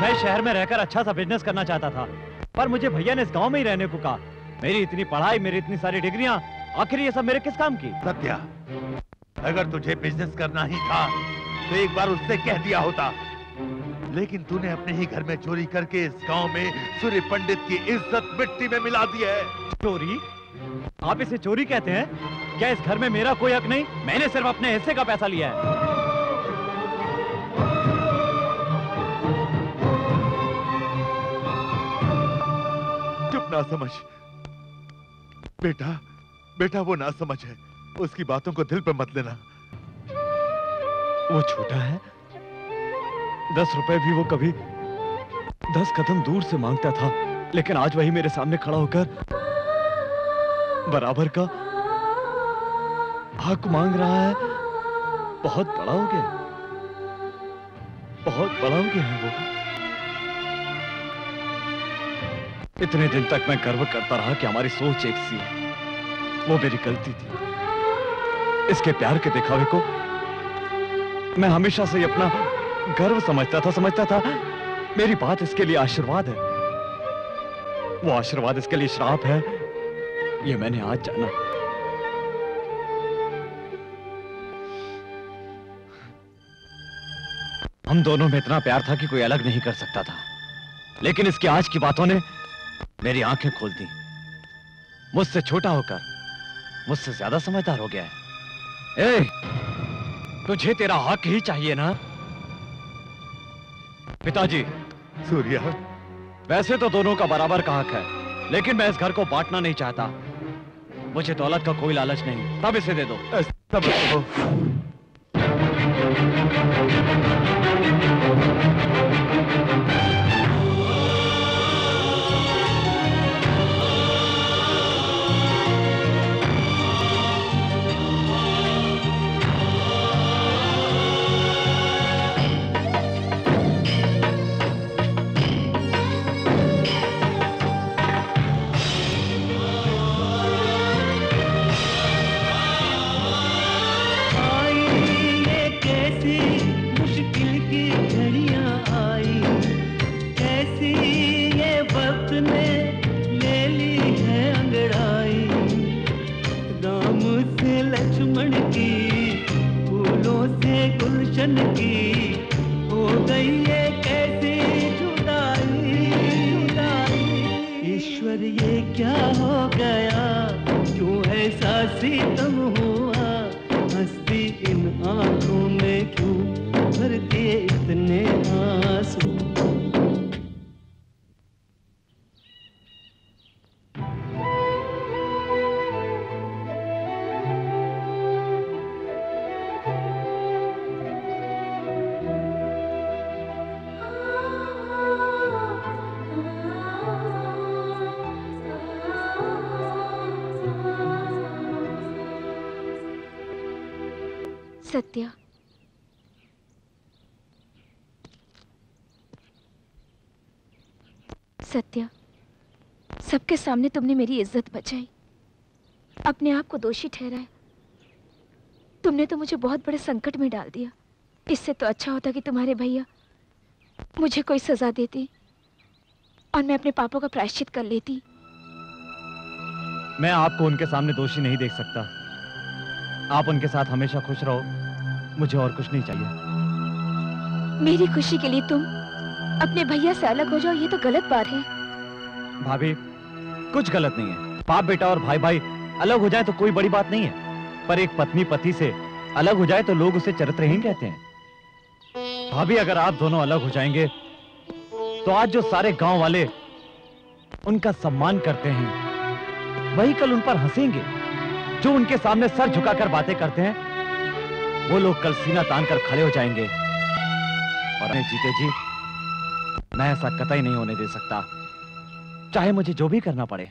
मैं शहर में रहकर अच्छा सा बिजनेस करना चाहता था, पर मुझे भैया ने इस गांव में ही रहने को कहा। मेरी इतनी पढ़ाई, मेरी इतनी सारी डिग्रियां, आखिर ये सब मेरे किस काम की? सत्या, अगर तुझे बिजनेस करना ही था तो एक बार उससे कह दिया होता, लेकिन तूने अपने ही घर में चोरी करके इस गांव में सूर्य पंडित की इज्जत मिट्टी में मिला दी है। चोरी? आप इसे चोरी कहते हैं? क्या इस घर में मेरा कोई हक नहीं? मैंने सिर्फ अपने हिस्से का पैसा लिया है। चुप ना समझ बेटा, बेटा वो ना समझ है, उसकी बातों को दिल पे मत लेना। वो छोटा है, 10 रुपए भी वो कभी 10 कदम दूर से मांगता था, लेकिन आज वही मेरे सामने खड़ा होकर बराबर का हक मांग रहा है। बहुत बड़ा हो गया, बहुत बड़ा हो गया है वो। इतने दिन तक मैं गर्व करता रहा कि हमारी सोच एक सी है, वो मेरी गलती थी। इसके प्यार के दिखावे को मैं हमेशा से अपना गर्व समझता था। मेरी बात इसके लिए आशीर्वाद है, वो आशीर्वाद इसके लिए श्राप है, ये मैंने आज जाना। हम दोनों में इतना प्यार था कि कोई अलग नहीं कर सकता था, लेकिन इसकी आज की बातों ने मेरी आंखें खोल दी। मुझसे छोटा होकर मुझसे ज्यादा समझदार हो गया है। ए, तुझे तेरा हक ही चाहिए ना? पिताजी। सूर्या, वैसे तो दोनों का बराबर का हक है, लेकिन मैं इस घर को बांटना नहीं चाहता। मुझे दौलत का कोई लालच नहीं, तब इसे दे दो। सत्या, सत्या, सबके सामने तुमने मेरी इज्जत बचाई, अपने आप को दोषी ठहराया। तुमने तो मुझे बहुत बड़े संकट में डाल दिया। इससे तो अच्छा होता कि तुम्हारे भैया मुझे कोई सजा देती और मैं अपने पापों का प्रायश्चित कर लेती। मैं आपको उनके सामने दोषी नहीं देख सकता। आप उनके साथ हमेशा खुश रहो, मुझे और कुछ नहीं चाहिए। मेरी खुशी के लिए तुम अपने भैया से अलग हो जाओ, ये तो गलत बात है। भाभी, कुछ गलत नहीं है। बाप बेटा और भाई भाई अलग हो जाए तो कोई बड़ी बात नहीं है, पर एक पत्नी पति से अलग हो जाए तो लोग उसे चरित्रहीन कहते हैं। भाभी, अगर आप दोनों अलग हो जाएंगे तो आज जो सारे गांव वाले उनका सम्मान करते हैं वही कल उन पर हंसेंगे। जो उनके सामने सर झुकाकर बातें करते हैं वो लोग कल सीना तान कर खड़े हो जाएंगे। और जीते जी मैं ऐसा कतई नहीं होने दे सकता, चाहे मुझे जो भी करना पड़े।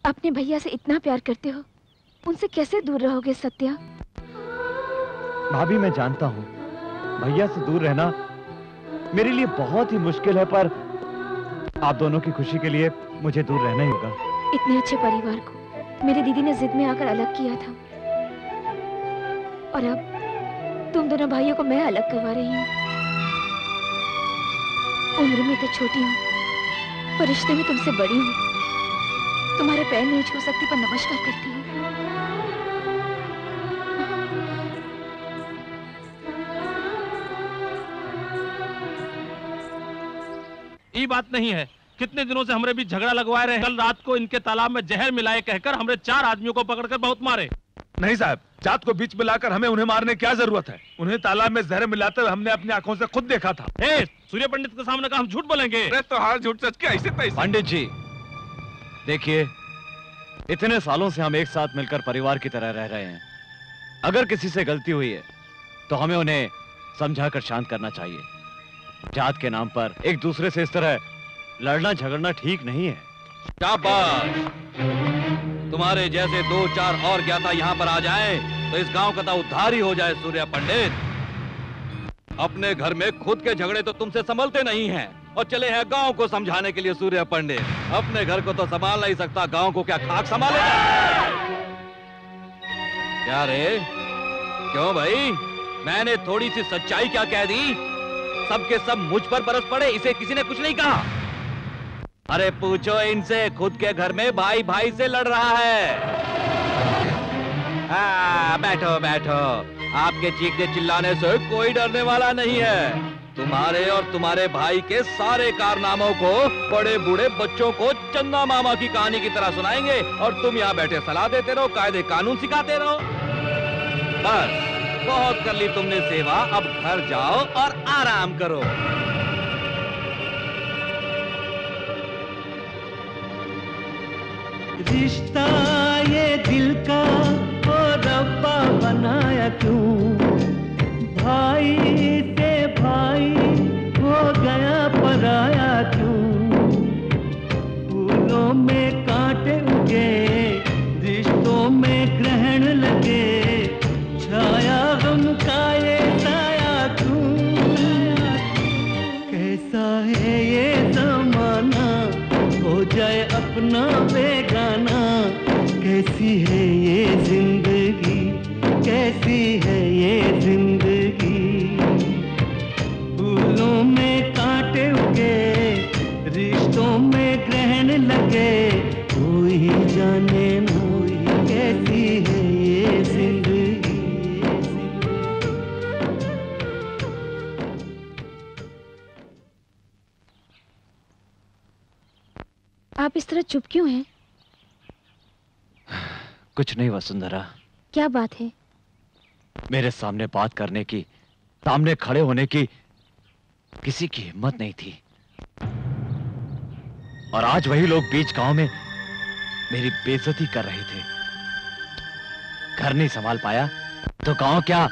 अपने भैया से इतना प्यार करते हो, उनसे कैसे दूर रहोगे सत्या? भाभी, मैं जानता हूं भैया से दूर रहना मेरे लिए बहुत ही मुश्किल है, पर आप दोनों की खुशी के लिए मुझे दूर रहना ही होगा। इतने अच्छे परिवार को मेरी दीदी ने जिद में आकर अलग किया था, और अब तुम दोनों भाइयों को मैं अलग करवा रही हूँ। उम्र में तो छोटी हूँ, पर रिश्ते में तुमसे बड़ी हूँ। तुम्हारे पैर नहीं छू सकती, पर नमस्कार करती हूँ। ये बात नहीं है, कितने दिनों से हमरे बीच झगड़ा लगवाए रहे हैं। कल रात को इनके तालाब में जहर मिलाए कहकर हमरे 4 आदमियों को पकड़कर बहुत मारे। नहीं साहब, जात को बीच में लाकर हमें उन्हें मारने की क्या जरूरत है? उन्हें तालाब में जहर मिलाते हुए हमने अपनी आंखों से खुद देखा था। सूर्य पंडित के सामने का हम झूठ बोलेंगे? अरे तो हार झूठ सच के ऐसे तैसे। पंडित जी देखिए, इतने सालों से हम एक साथ मिलकर परिवार की तरह रह रहे हैं। अगर किसी से गलती हुई है तो हमें उन्हें समझाकर शांत करना चाहिए। जात के नाम पर एक दूसरे से इस तरह लड़ना झगड़ना ठीक नहीं है। शाबाश! तुम्हारे जैसे 2-4 और ज्ञाता यहाँ पर आ जाएं, तो इस गांव का तो उद्धार ही हो जाए। सूर्य पंडित, अपने घर में खुद के झगड़े तो तुमसे संभलते नहीं हैं, और चले हैं गांव को समझाने के लिए। सूर्य पंडित अपने घर को तो संभाल नहीं सकता, गांव को क्या खाक संभालेगा? क्या रे, क्यों भाई? मैंने थोड़ी सी सच्चाई क्या कह दी? सबके सब मुझ पर बरस पड़े, इसे किसी ने कुछ नहीं कहा। अरे पूछो इनसे, खुद के घर में भाई भाई से लड़ रहा है। बैठो बैठो, आपके चीखने चिल्लाने से कोई डरने वाला नहीं है। तुम्हारे और तुम्हारे भाई के सारे कारनामों को बड़े बूढ़े बच्चों को चंदा मामा की कहानी की तरह सुनाएंगे, और तुम यहाँ बैठे सलाह देते रहो, कायदे कानून सिखाते रहो। बस बहुत कर ली तुमने सेवा, अब घर जाओ और आराम करो। रिश्ता ये दिल का ओ रब्बा बनाया क्यों? भाई से भाई हो गया पराया क्यों? फूलों में कांटे उगे, रिश्तों में ग्रहण लगे, छाया गम का ये साया क्यों? कैसा है ये जमाना, हो जाए अपना बेगाना। कैसी है ये जिंदगी, कैसी है ये जिंदगी? फूलों में कांटे उगे, रिश्तों में ग्रहण लगे, कोई जाने ना कैसी है ये जिंदगी। आप इस तरह चुप क्यों हैं? कुछ नहीं वसुंधरा। क्या बात है? मेरे सामने बात करने की, सामने खड़े होने की किसी की हिम्मत नहीं थी, और आज वही लोग बीच गांव में मेरी बेइज्जती कर रहे थे। घर नहीं संभाल पाया तो गांव क्या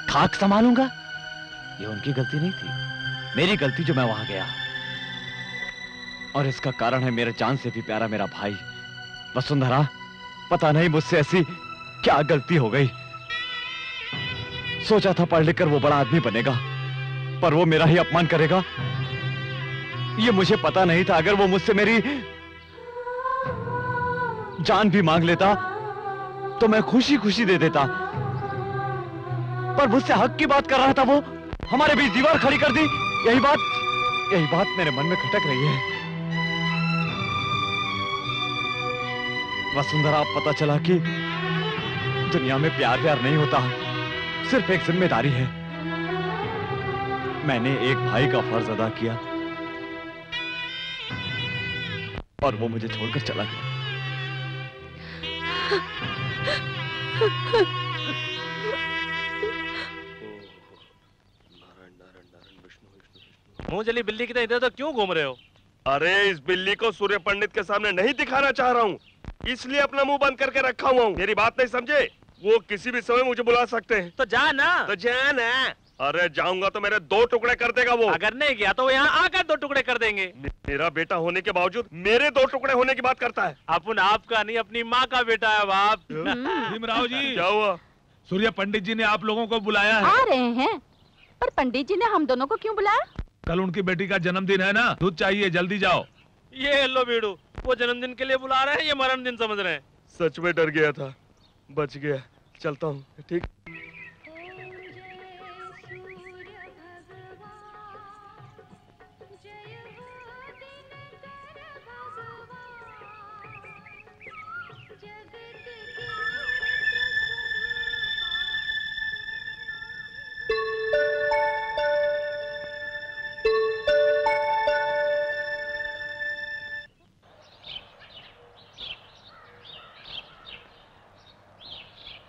खाक संभालूंगा? ये उनकी गलती नहीं थी, मेरी गलती जो मैं वहां गया। और इसका कारण है मेरे जान से भी प्यारा मेरा भाई। वसुंधरा, पता नहीं मुझसे ऐसी क्या गलती हो गई। सोचा था पढ़ लिख कर वो बड़ा आदमी बनेगा, पर वो मेरा ही अपमान करेगा, ये मुझे पता नहीं था। अगर वो मुझसे मेरी जान भी मांग लेता तो मैं खुशी खुशी दे देता, पर मुझसे हक की बात कर रहा था वो, हमारे बीच दीवार खड़ी कर दी। यही बात मेरे मन में खटक रही है। वसुंधरा, अब पता चला कि दुनिया में प्यार व्यार नहीं होता, सिर्फ एक जिम्मेदारी है। मैंने एक भाई का फर्ज अदा किया और वो मुझे छोड़कर चला गया। मुंह जली बिल्ली की तरह इधर तो क्यों घूम रहे हो? अरे इस बिल्ली को सूर्य पंडित के सामने नहीं दिखाना चाह रहा हूँ, इसलिए अपना मुंह बंद करके रखा हुआ हूँ। मेरी बात नहीं समझे? वो किसी भी समय मुझे बुला सकते हैं। तो जा ना। तो जा ना। अरे जाऊंगा तो मेरे 2 टुकड़े कर देगा वो। अगर नहीं गया तो वो यहाँ आकर 2 टुकड़े कर देंगे। मेरा बेटा होने के बावजूद मेरे 2 टुकड़े होने की बात करता है। अपन आपका नहीं, अपनी माँ का बेटा है बाप। भीमराव जी, क्या हुआ? सूर्य पंडित जी ने आप लोगों को बुलाया है। आ रहे हैं, पर पंडित जी ने हम दोनों को क्यों बुलाया? कल उनकी बेटी का जन्मदिन है ना, दूध चाहिए, जल्दी जाओ। ये लो बीड़ू, वो जन्मदिन के लिए बुला रहे हैं, ये मरण दिन समझ रहे हैं। सच में डर गया था, बच गया। चलता हूँ। ठीक।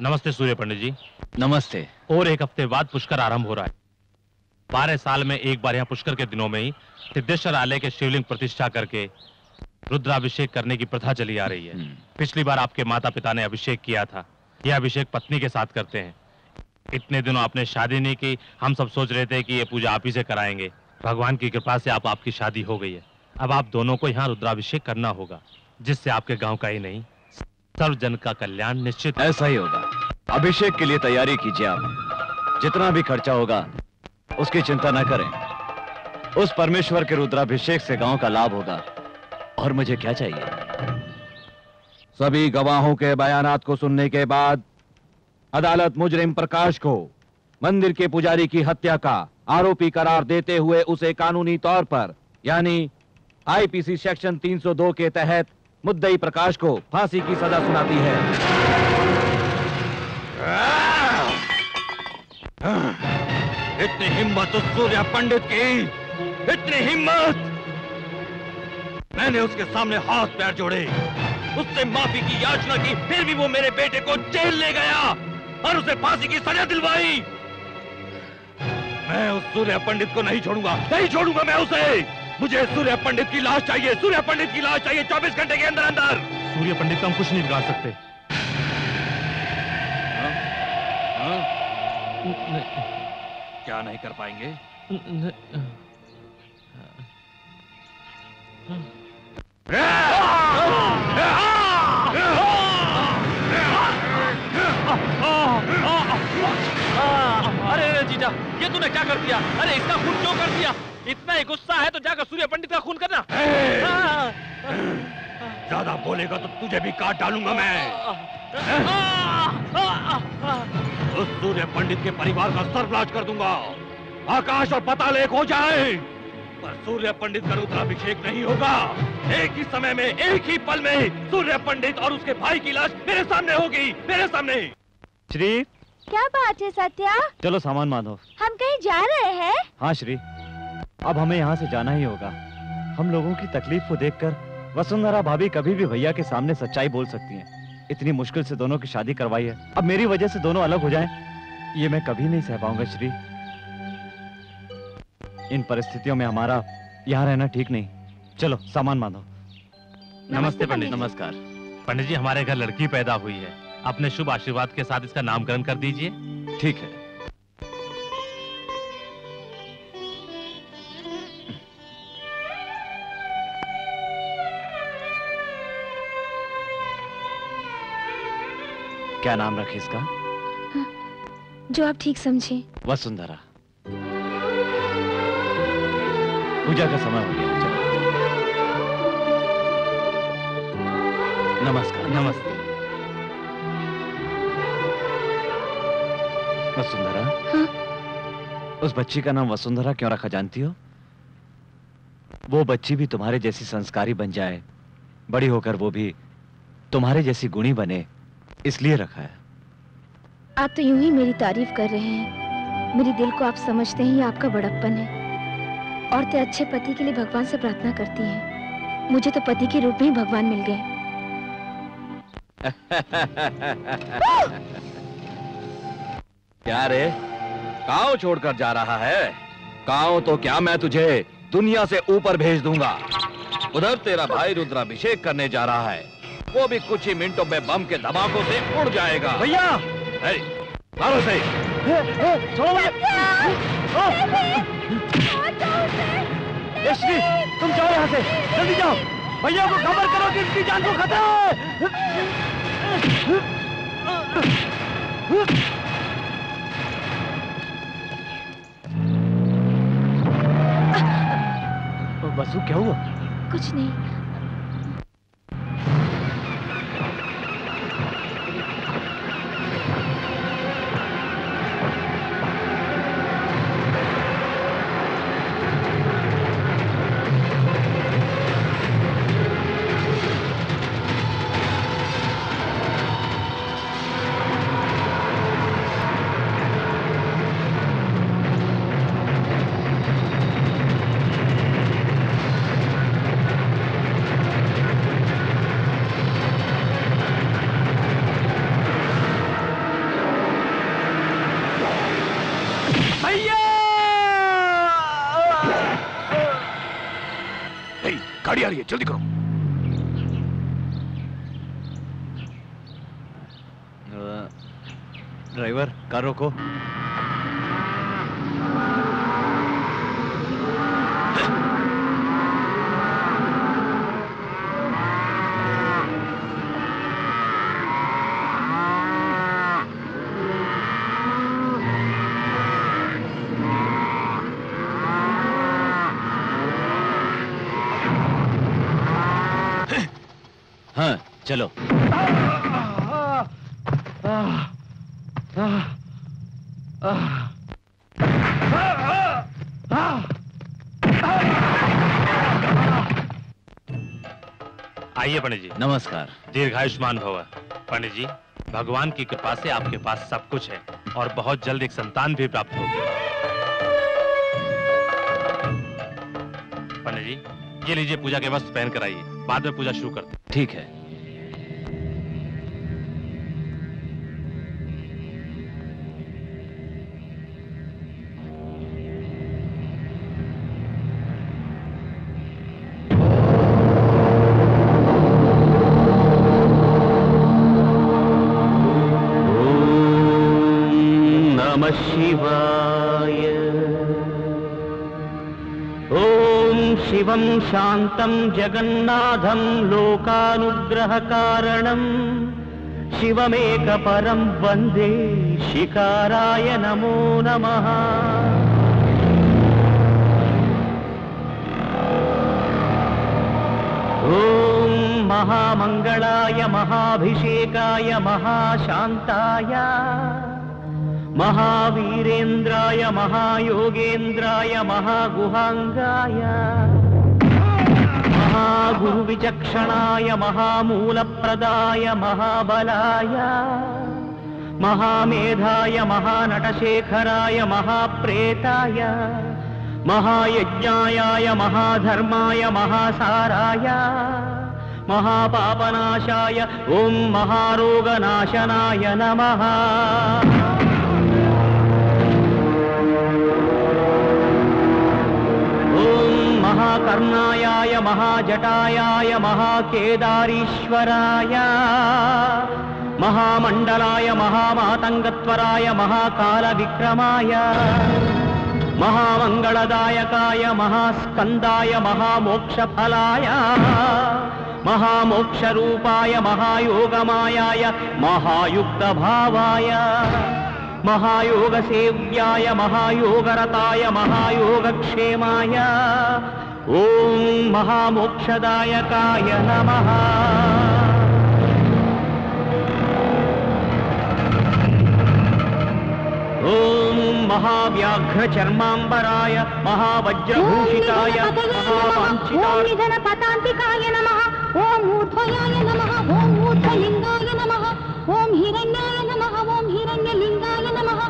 नमस्ते सूर्य पंडित जी। नमस्ते। और 1 हफ्ते बाद पुष्कर आरंभ हो रहा है। 12 साल में एक बार यहाँ पुष्कर के दिनों में ही सिद्धेश्वर आलय के शिवलिंग प्रतिष्ठा करके रुद्राभिषेक करने की प्रथा चली आ रही है। पिछली बार आपके माता पिता ने अभिषेक किया था, यह अभिषेक पत्नी के साथ करते हैं। इतने दिनों आपने शादी नहीं की, हम सब सोच रहे थे कि ये पूजा आप ही से कराएंगे। भगवान की कृपा से आपकी शादी हो गई है। अब आप दोनों को यहाँ रुद्राभिषेक करना होगा, जिससे आपके गाँव का ही नहीं सर्व जन का कल्याण निश्चित। ऐसा ही होगा। अभिषेक के लिए तैयारी कीजिए आप। जितना भी खर्चा होगा उसकी चिंता न करें। उस परमेश्वर के रुद्राभिषेक से गांव का लाभ होगा। और मुझे क्या चाहिए? सभी गवाहों के बयानात को सुनने के बाद अदालत मुजरिम प्रकाश को मंदिर के पुजारी की हत्या का आरोपी करार देते हुए उसे कानूनी तौर पर यानी आईपीसी सेक्शन 302 के तहत मुद्दई प्रकाश को फांसी की सजा सुनाती है। इतनी हिम्मत उस सूर्य पंडित की, इतनी हिम्मत! मैंने उसके सामने हाथ पैर जोड़े, उससे माफी की याचना की, फिर भी वो मेरे बेटे को जेल ले गया और उसे फांसी की सजा दिलवाई। मैं उस सूर्य पंडित को नहीं छोड़ूंगा, नहीं छोड़ूंगा मैं उसे। मुझे सूर्य पंडित की लाश चाहिए, सूर्य पंडित की लाश चाहिए 24 घंटे के अंदर अंदर। सूर्य पंडित को हम कुछ नहीं बिगाड़ सकते। क्या नहीं कर पाएंगे? अरे जीजा, ये तूने क्या कर दिया? अरे इसका खून क्यों कर दिया? इतना ही गुस्सा है तो जाकर सूर्य पंडित का खून करना। ज्यादा बोलेगा तो तुझे भी काट डालूंगा मैं। उस सूर्य पंडित के परिवार का सर्वनाश कर दूंगा। आकाश और पाताल एक हो जाए, पर सूर्य पंडित का रुद्राभिषेक नहीं होगा। एक ही समय में, एक ही पल में सूर्य पंडित और उसके भाई की लाश मेरे सामने होगी, मेरे सामने। श्री, क्या बात है सत्या? चलो सामान बांधो। हम कहीं जा रहे हैं? हाँ श्री, अब हमें यहाँ से जाना ही होगा। हम लोगों की तकलीफ को देखकर वसुंधरा भाभी कभी भी भैया के सामने सच्चाई बोल सकती हैं। इतनी मुश्किल से दोनों की शादी करवाई है, अब मेरी वजह से दोनों अलग हो जाएं, ये मैं कभी नहीं सह पाऊंगा श्री। इन परिस्थितियों में हमारा यहाँ रहना ठीक नहीं। चलो सामान बांधो। नमस्ते पंडित। नमस्कार पंडित जी, हमारे घर लड़की पैदा हुई है, अपने शुभ आशीर्वाद के साथ इसका नामकरण कर दीजिए। ठीक है। क्या नाम रखे इसका? जो आप ठीक समझे। वसुंधरा। पूजा का समय हो गया, चलो। नमस्कार। नमस्ते। वसुंधरा। हाँ? उस बच्ची का नाम वसुंधरा क्यों रखा जानती हो? वो बच्ची भी तुम्हारे जैसी संस्कारी बन जाए, बड़ी होकर वो भी तुम्हारे जैसी गुणी बने, इसलिए रखा है। आप तो यूं ही मेरी तारीफ कर रहे हैं। मेरे दिल को आप समझते हैं, ये आपका बड़प्पन है। औरतें अच्छे पति के लिए भगवान से प्रार्थना करती हैं। मुझे तो पति के रूप में ही भगवान मिल गए। क्या रे, गांव छोड़कर जा रहा है? गांव तो क्या, मैं तुझे दुनिया से ऊपर भेज दूंगा। उधर तेरा भाई रुद्राभिषेक करने जा रहा है, वो भी कुछ ही मिनटों में बम के धमाकों से उड़ जाएगा। भैया मारो से। यश्वी, तुम जाओ यहाँ से, जल्दी जाओ। भैया को खबर करो कि इसकी जान को खतरा है। बसु क्या हुआ? कुछ नहीं। गाड़ी आ रही है, जल्दी करो। ड्राइवर, कार रोको। हाँ, चलो। आइए पंडित जी। नमस्कार। दीर्घायुष्मान भव। पंडित जी, भगवान की कृपा से आपके पास सब कुछ है और बहुत जल्द एक संतान भी प्राप्त होगी। पंडित जी, ये लीजिए पूजा के वस्त्र पहन कर आइए, बाद में पूजा शुरू करते हैं। ठीक है। शिवाय। ओम शिवं शांतं जगन्नाथं लोकानुग्रह कारणं शिवमेक परं वंदे शिकाराय नमो नमः। ओम महामंगलाय महाभिषेकाय महाशांताय महावीरेन्द्राय महायोगेन्द्राय महागुहांगाय महागुरुविचक्षणाय महामूलप्रदाय महाबलाय महामेधाय महानटशेखराय महाप्रेताय महायज्ञाय महाधर्माय महासाराय महापापनाशाय ओम महारोगनाशनाय नमः। महाकर्णायाय महाजटायाय महाकेदारीश्वराय महामंडलाय महामातंगत्वराय महाकालविक्रमाय महामंगलदायकाय महास्कंदाय महामोक्षफलाय महामोक्षरूपाय महायोगमायाय महायुक्तभावाय महायोगसेव्याय महायोगरताय महायोगक्षेमाय ओम महामोक्षदायकाय नमः। ओम महाव्याघ्रचर्मांबराय महावज्रभूषिताय महावाञ्छिताय नमः। ओम ऊर्ध्वयाय नमः। ओम ऊर्ध्वलिंगाय नमः। ओम हिरण्याय नमः। ओम हिरण्यलिंगाय नमः।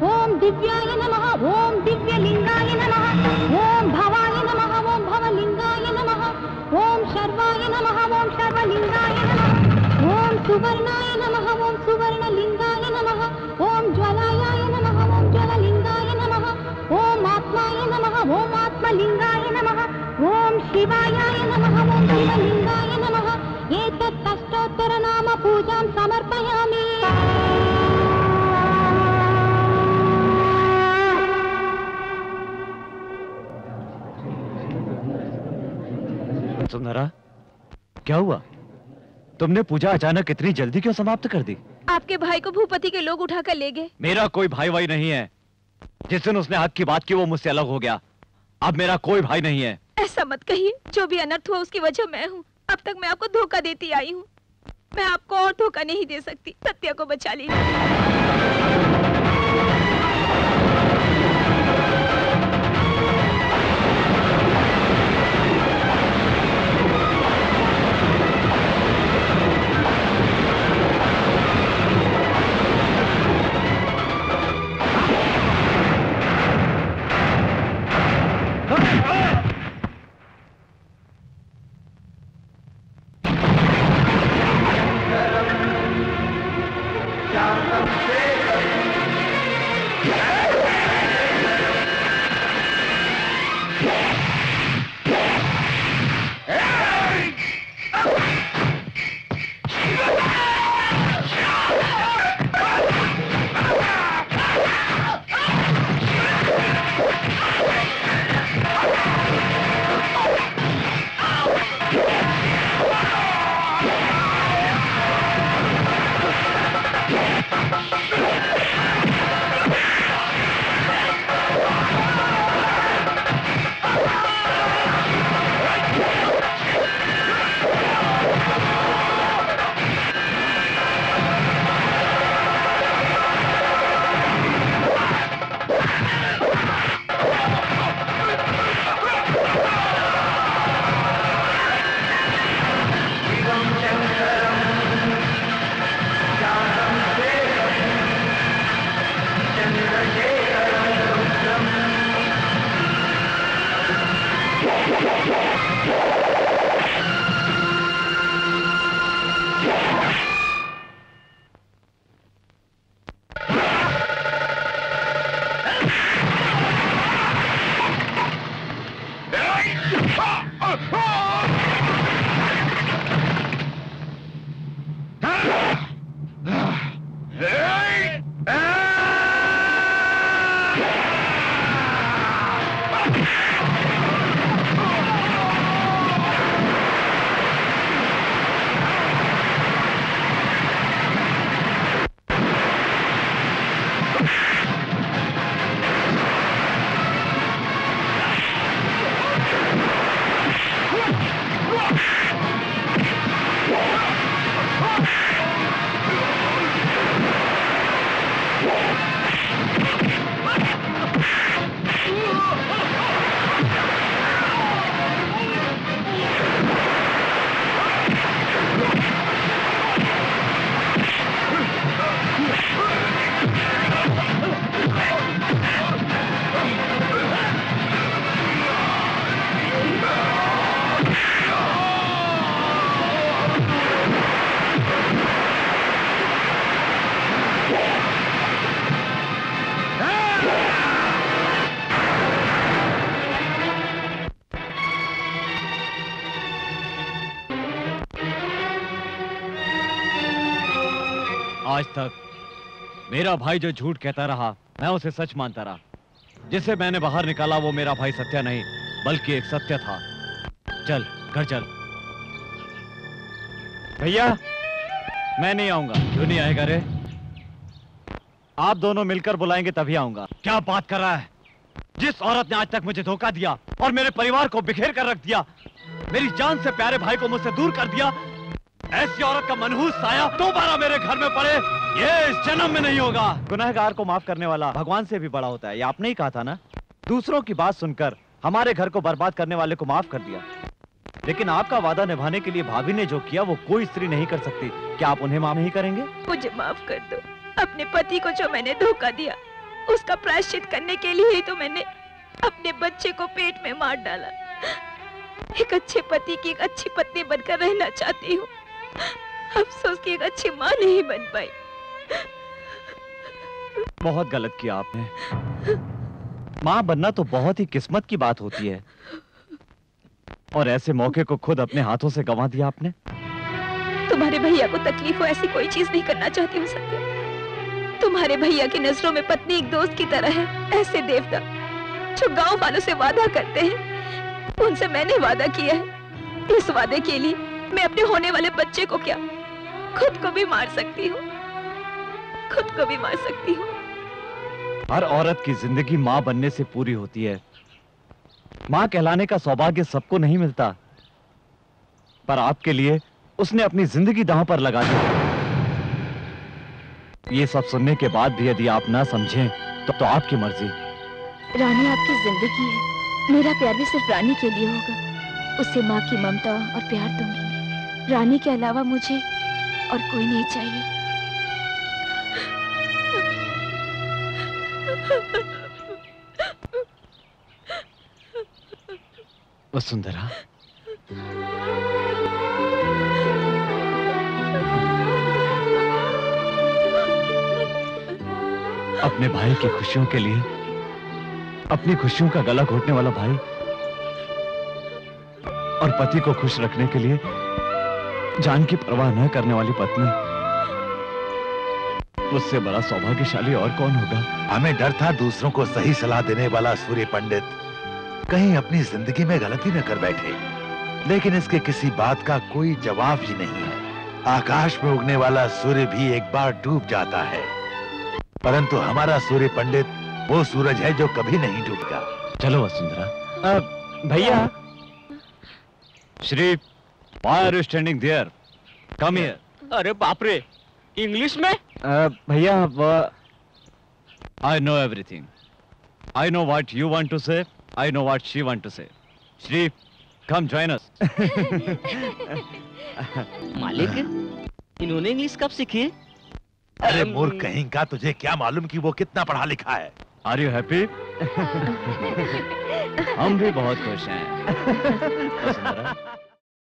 ओम दिव्याय नमः। ओम दिव्यलिंगाय नमः। ओम भवाय नमः। ओम भवलिंगाय नमः। ओम शर्वाय नमः। ओम शर्वलिंगाय नमः। ओम सुवर्णाय नमः। ओम सुवर्णलिंगाय नमः। ओम ज्वलायाय नमः। ओम ज्वललिंगाय नमः। ओम आत्माय नमः। ओम आत्मलिंगाय नमः। शिवायाय नमः ओम शिवलिंगाय नमः एतत् अष्टोत्तर नाम पूजां समर्पयामि। सुंदरा, क्या हुआ? तुमने पूजा अचानक इतनी जल्दी क्यों समाप्त कर दी? आपके भाई को भूपति के लोग उठाकर ले गए। मेरा कोई भाई वाई नहीं है। जिस दिन उसने हक की बात की वो मुझसे अलग हो गया। अब मेरा कोई भाई नहीं है। ऐसा मत कहिए, जो भी अनर्थ हुआ उसकी वजह मैं हूँ। अब तक मैं आपको धोखा देती आई हूँ। मैं आपको और धोखा नहीं दे सकती। सत्या को बचा लीजिए। आज तक मेरा भाई जो झूठ कहता रहा मैं उसे सच मानता रहा। जिसे मैंने बाहर निकाला वो मेरा भाई सत्या नहीं बल्कि एक सत्य था। चल घर चल। भैया मैं नहीं आऊंगा। क्यों नहीं आएगा रे? आप दोनों मिलकर बुलाएंगे तभी आऊंगा। क्या बात कर रहा है? जिस औरत ने आज तक मुझे धोखा दिया और मेरे परिवार को बिखेर कर रख दिया, मेरी जान से प्यारे भाई को मुझसे दूर कर दिया, ऐसी औरत का मनहूस साया दोबारा मेरे घर में पड़े ये इस जन्म में नहीं होगा। गुनहगार को माफ करने वाला भगवान से भी बड़ा होता है, ये आपने ही कहा था ना। दूसरों की बात सुनकर हमारे घर को बर्बाद करने वाले को माफ कर दिया, लेकिन आपका वादा निभाने के लिए भाभी ने जो किया वो कोई स्त्री नहीं कर सकती। क्या आप उन्हें माफ नहीं करेंगे? मुझे माफ कर दो। अपने पति को जो मैंने धोखा दिया उसका प्रायश्चित करने के लिए ही तो मैंने अपने बच्चे को पेट में मार डाला। एक अच्छे पति की एक अच्छी पत्नी बनकर रहना चाहती हूँ। अफसोस की एक अच्छी माँ नहीं बन पाई। बहुत गलत किया आपने। माँ बनना तो बहुत ही किस्मत की बात होती है। और ऐसे मौके को खुद अपने हाथों से गंवा दिया आपने। तुम्हारे भैया को तकलीफ हो ऐसी कोई चीज नहीं करना चाहती हूँ सत्य। तुम्हारे भैया की नजरों में पत्नी एक दोस्त की तरह है। ऐसे देवता जो गांव वालों से वादा करते हैं, उनसे मैंने वादा किया है। इस वादे के लिए मैं अपने होने वाले बच्चे को क्या, खुद को भी मार सकती हूँ, खुद को भी मार सकती हूँ। हर औरत की जिंदगी माँ बनने से पूरी होती है। माँ कहलाने का सौभाग्य सबको नहीं मिलता, पर आपके लिए उसने अपनी जिंदगी दांव पर लगा दी। ये सब सुनने के बाद भी यदि आप ना समझें तो आपकी मर्जी। रानी आपकी जिंदगी है, मेरा प्यार भी सिर्फ रानी के लिए होगा। उसे माँ की ममता और प्यार दूंगी। रानी के अलावा मुझे और कोई नहीं चाहिए। वसुंधरा, अपने भाई की खुशियों के लिए अपनी खुशियों का गला घोटने वाला भाई और पति को खुश रखने के लिए जान की परवाह न करने वाली पत्नी, उससे बड़ा सौभाग्यशाली और कौन होगा? हमें डर था दूसरों को सही सलाह देने वाला सूर्य पंडित कहीं अपनी जिंदगी में गलती न कर बैठे, लेकिन इसके किसी बात का कोई जवाब ही नहीं है। आकाश में उगने वाला सूर्य भी एक बार डूब जाता है, परंतु हमारा सूर्य पंडित वो सूरज है जो कभी नहीं डूबता। चलो वसुंधरा। भैया, Shri, why are you standing there? Come here. अरे बाप रे, इंग्लिश में? भैया, I know everything. I know what you want to say. I know what she want to say. Shri, come join us. मालिक, इन्होंने इंग्लिश कब सीखी? अरे मूर्ख कहीं का, तुझे क्या मालूम कि वो कितना पढ़ा लिखा है? Are you happy? हम भी बहुत खुश हैं। वसुंधरा।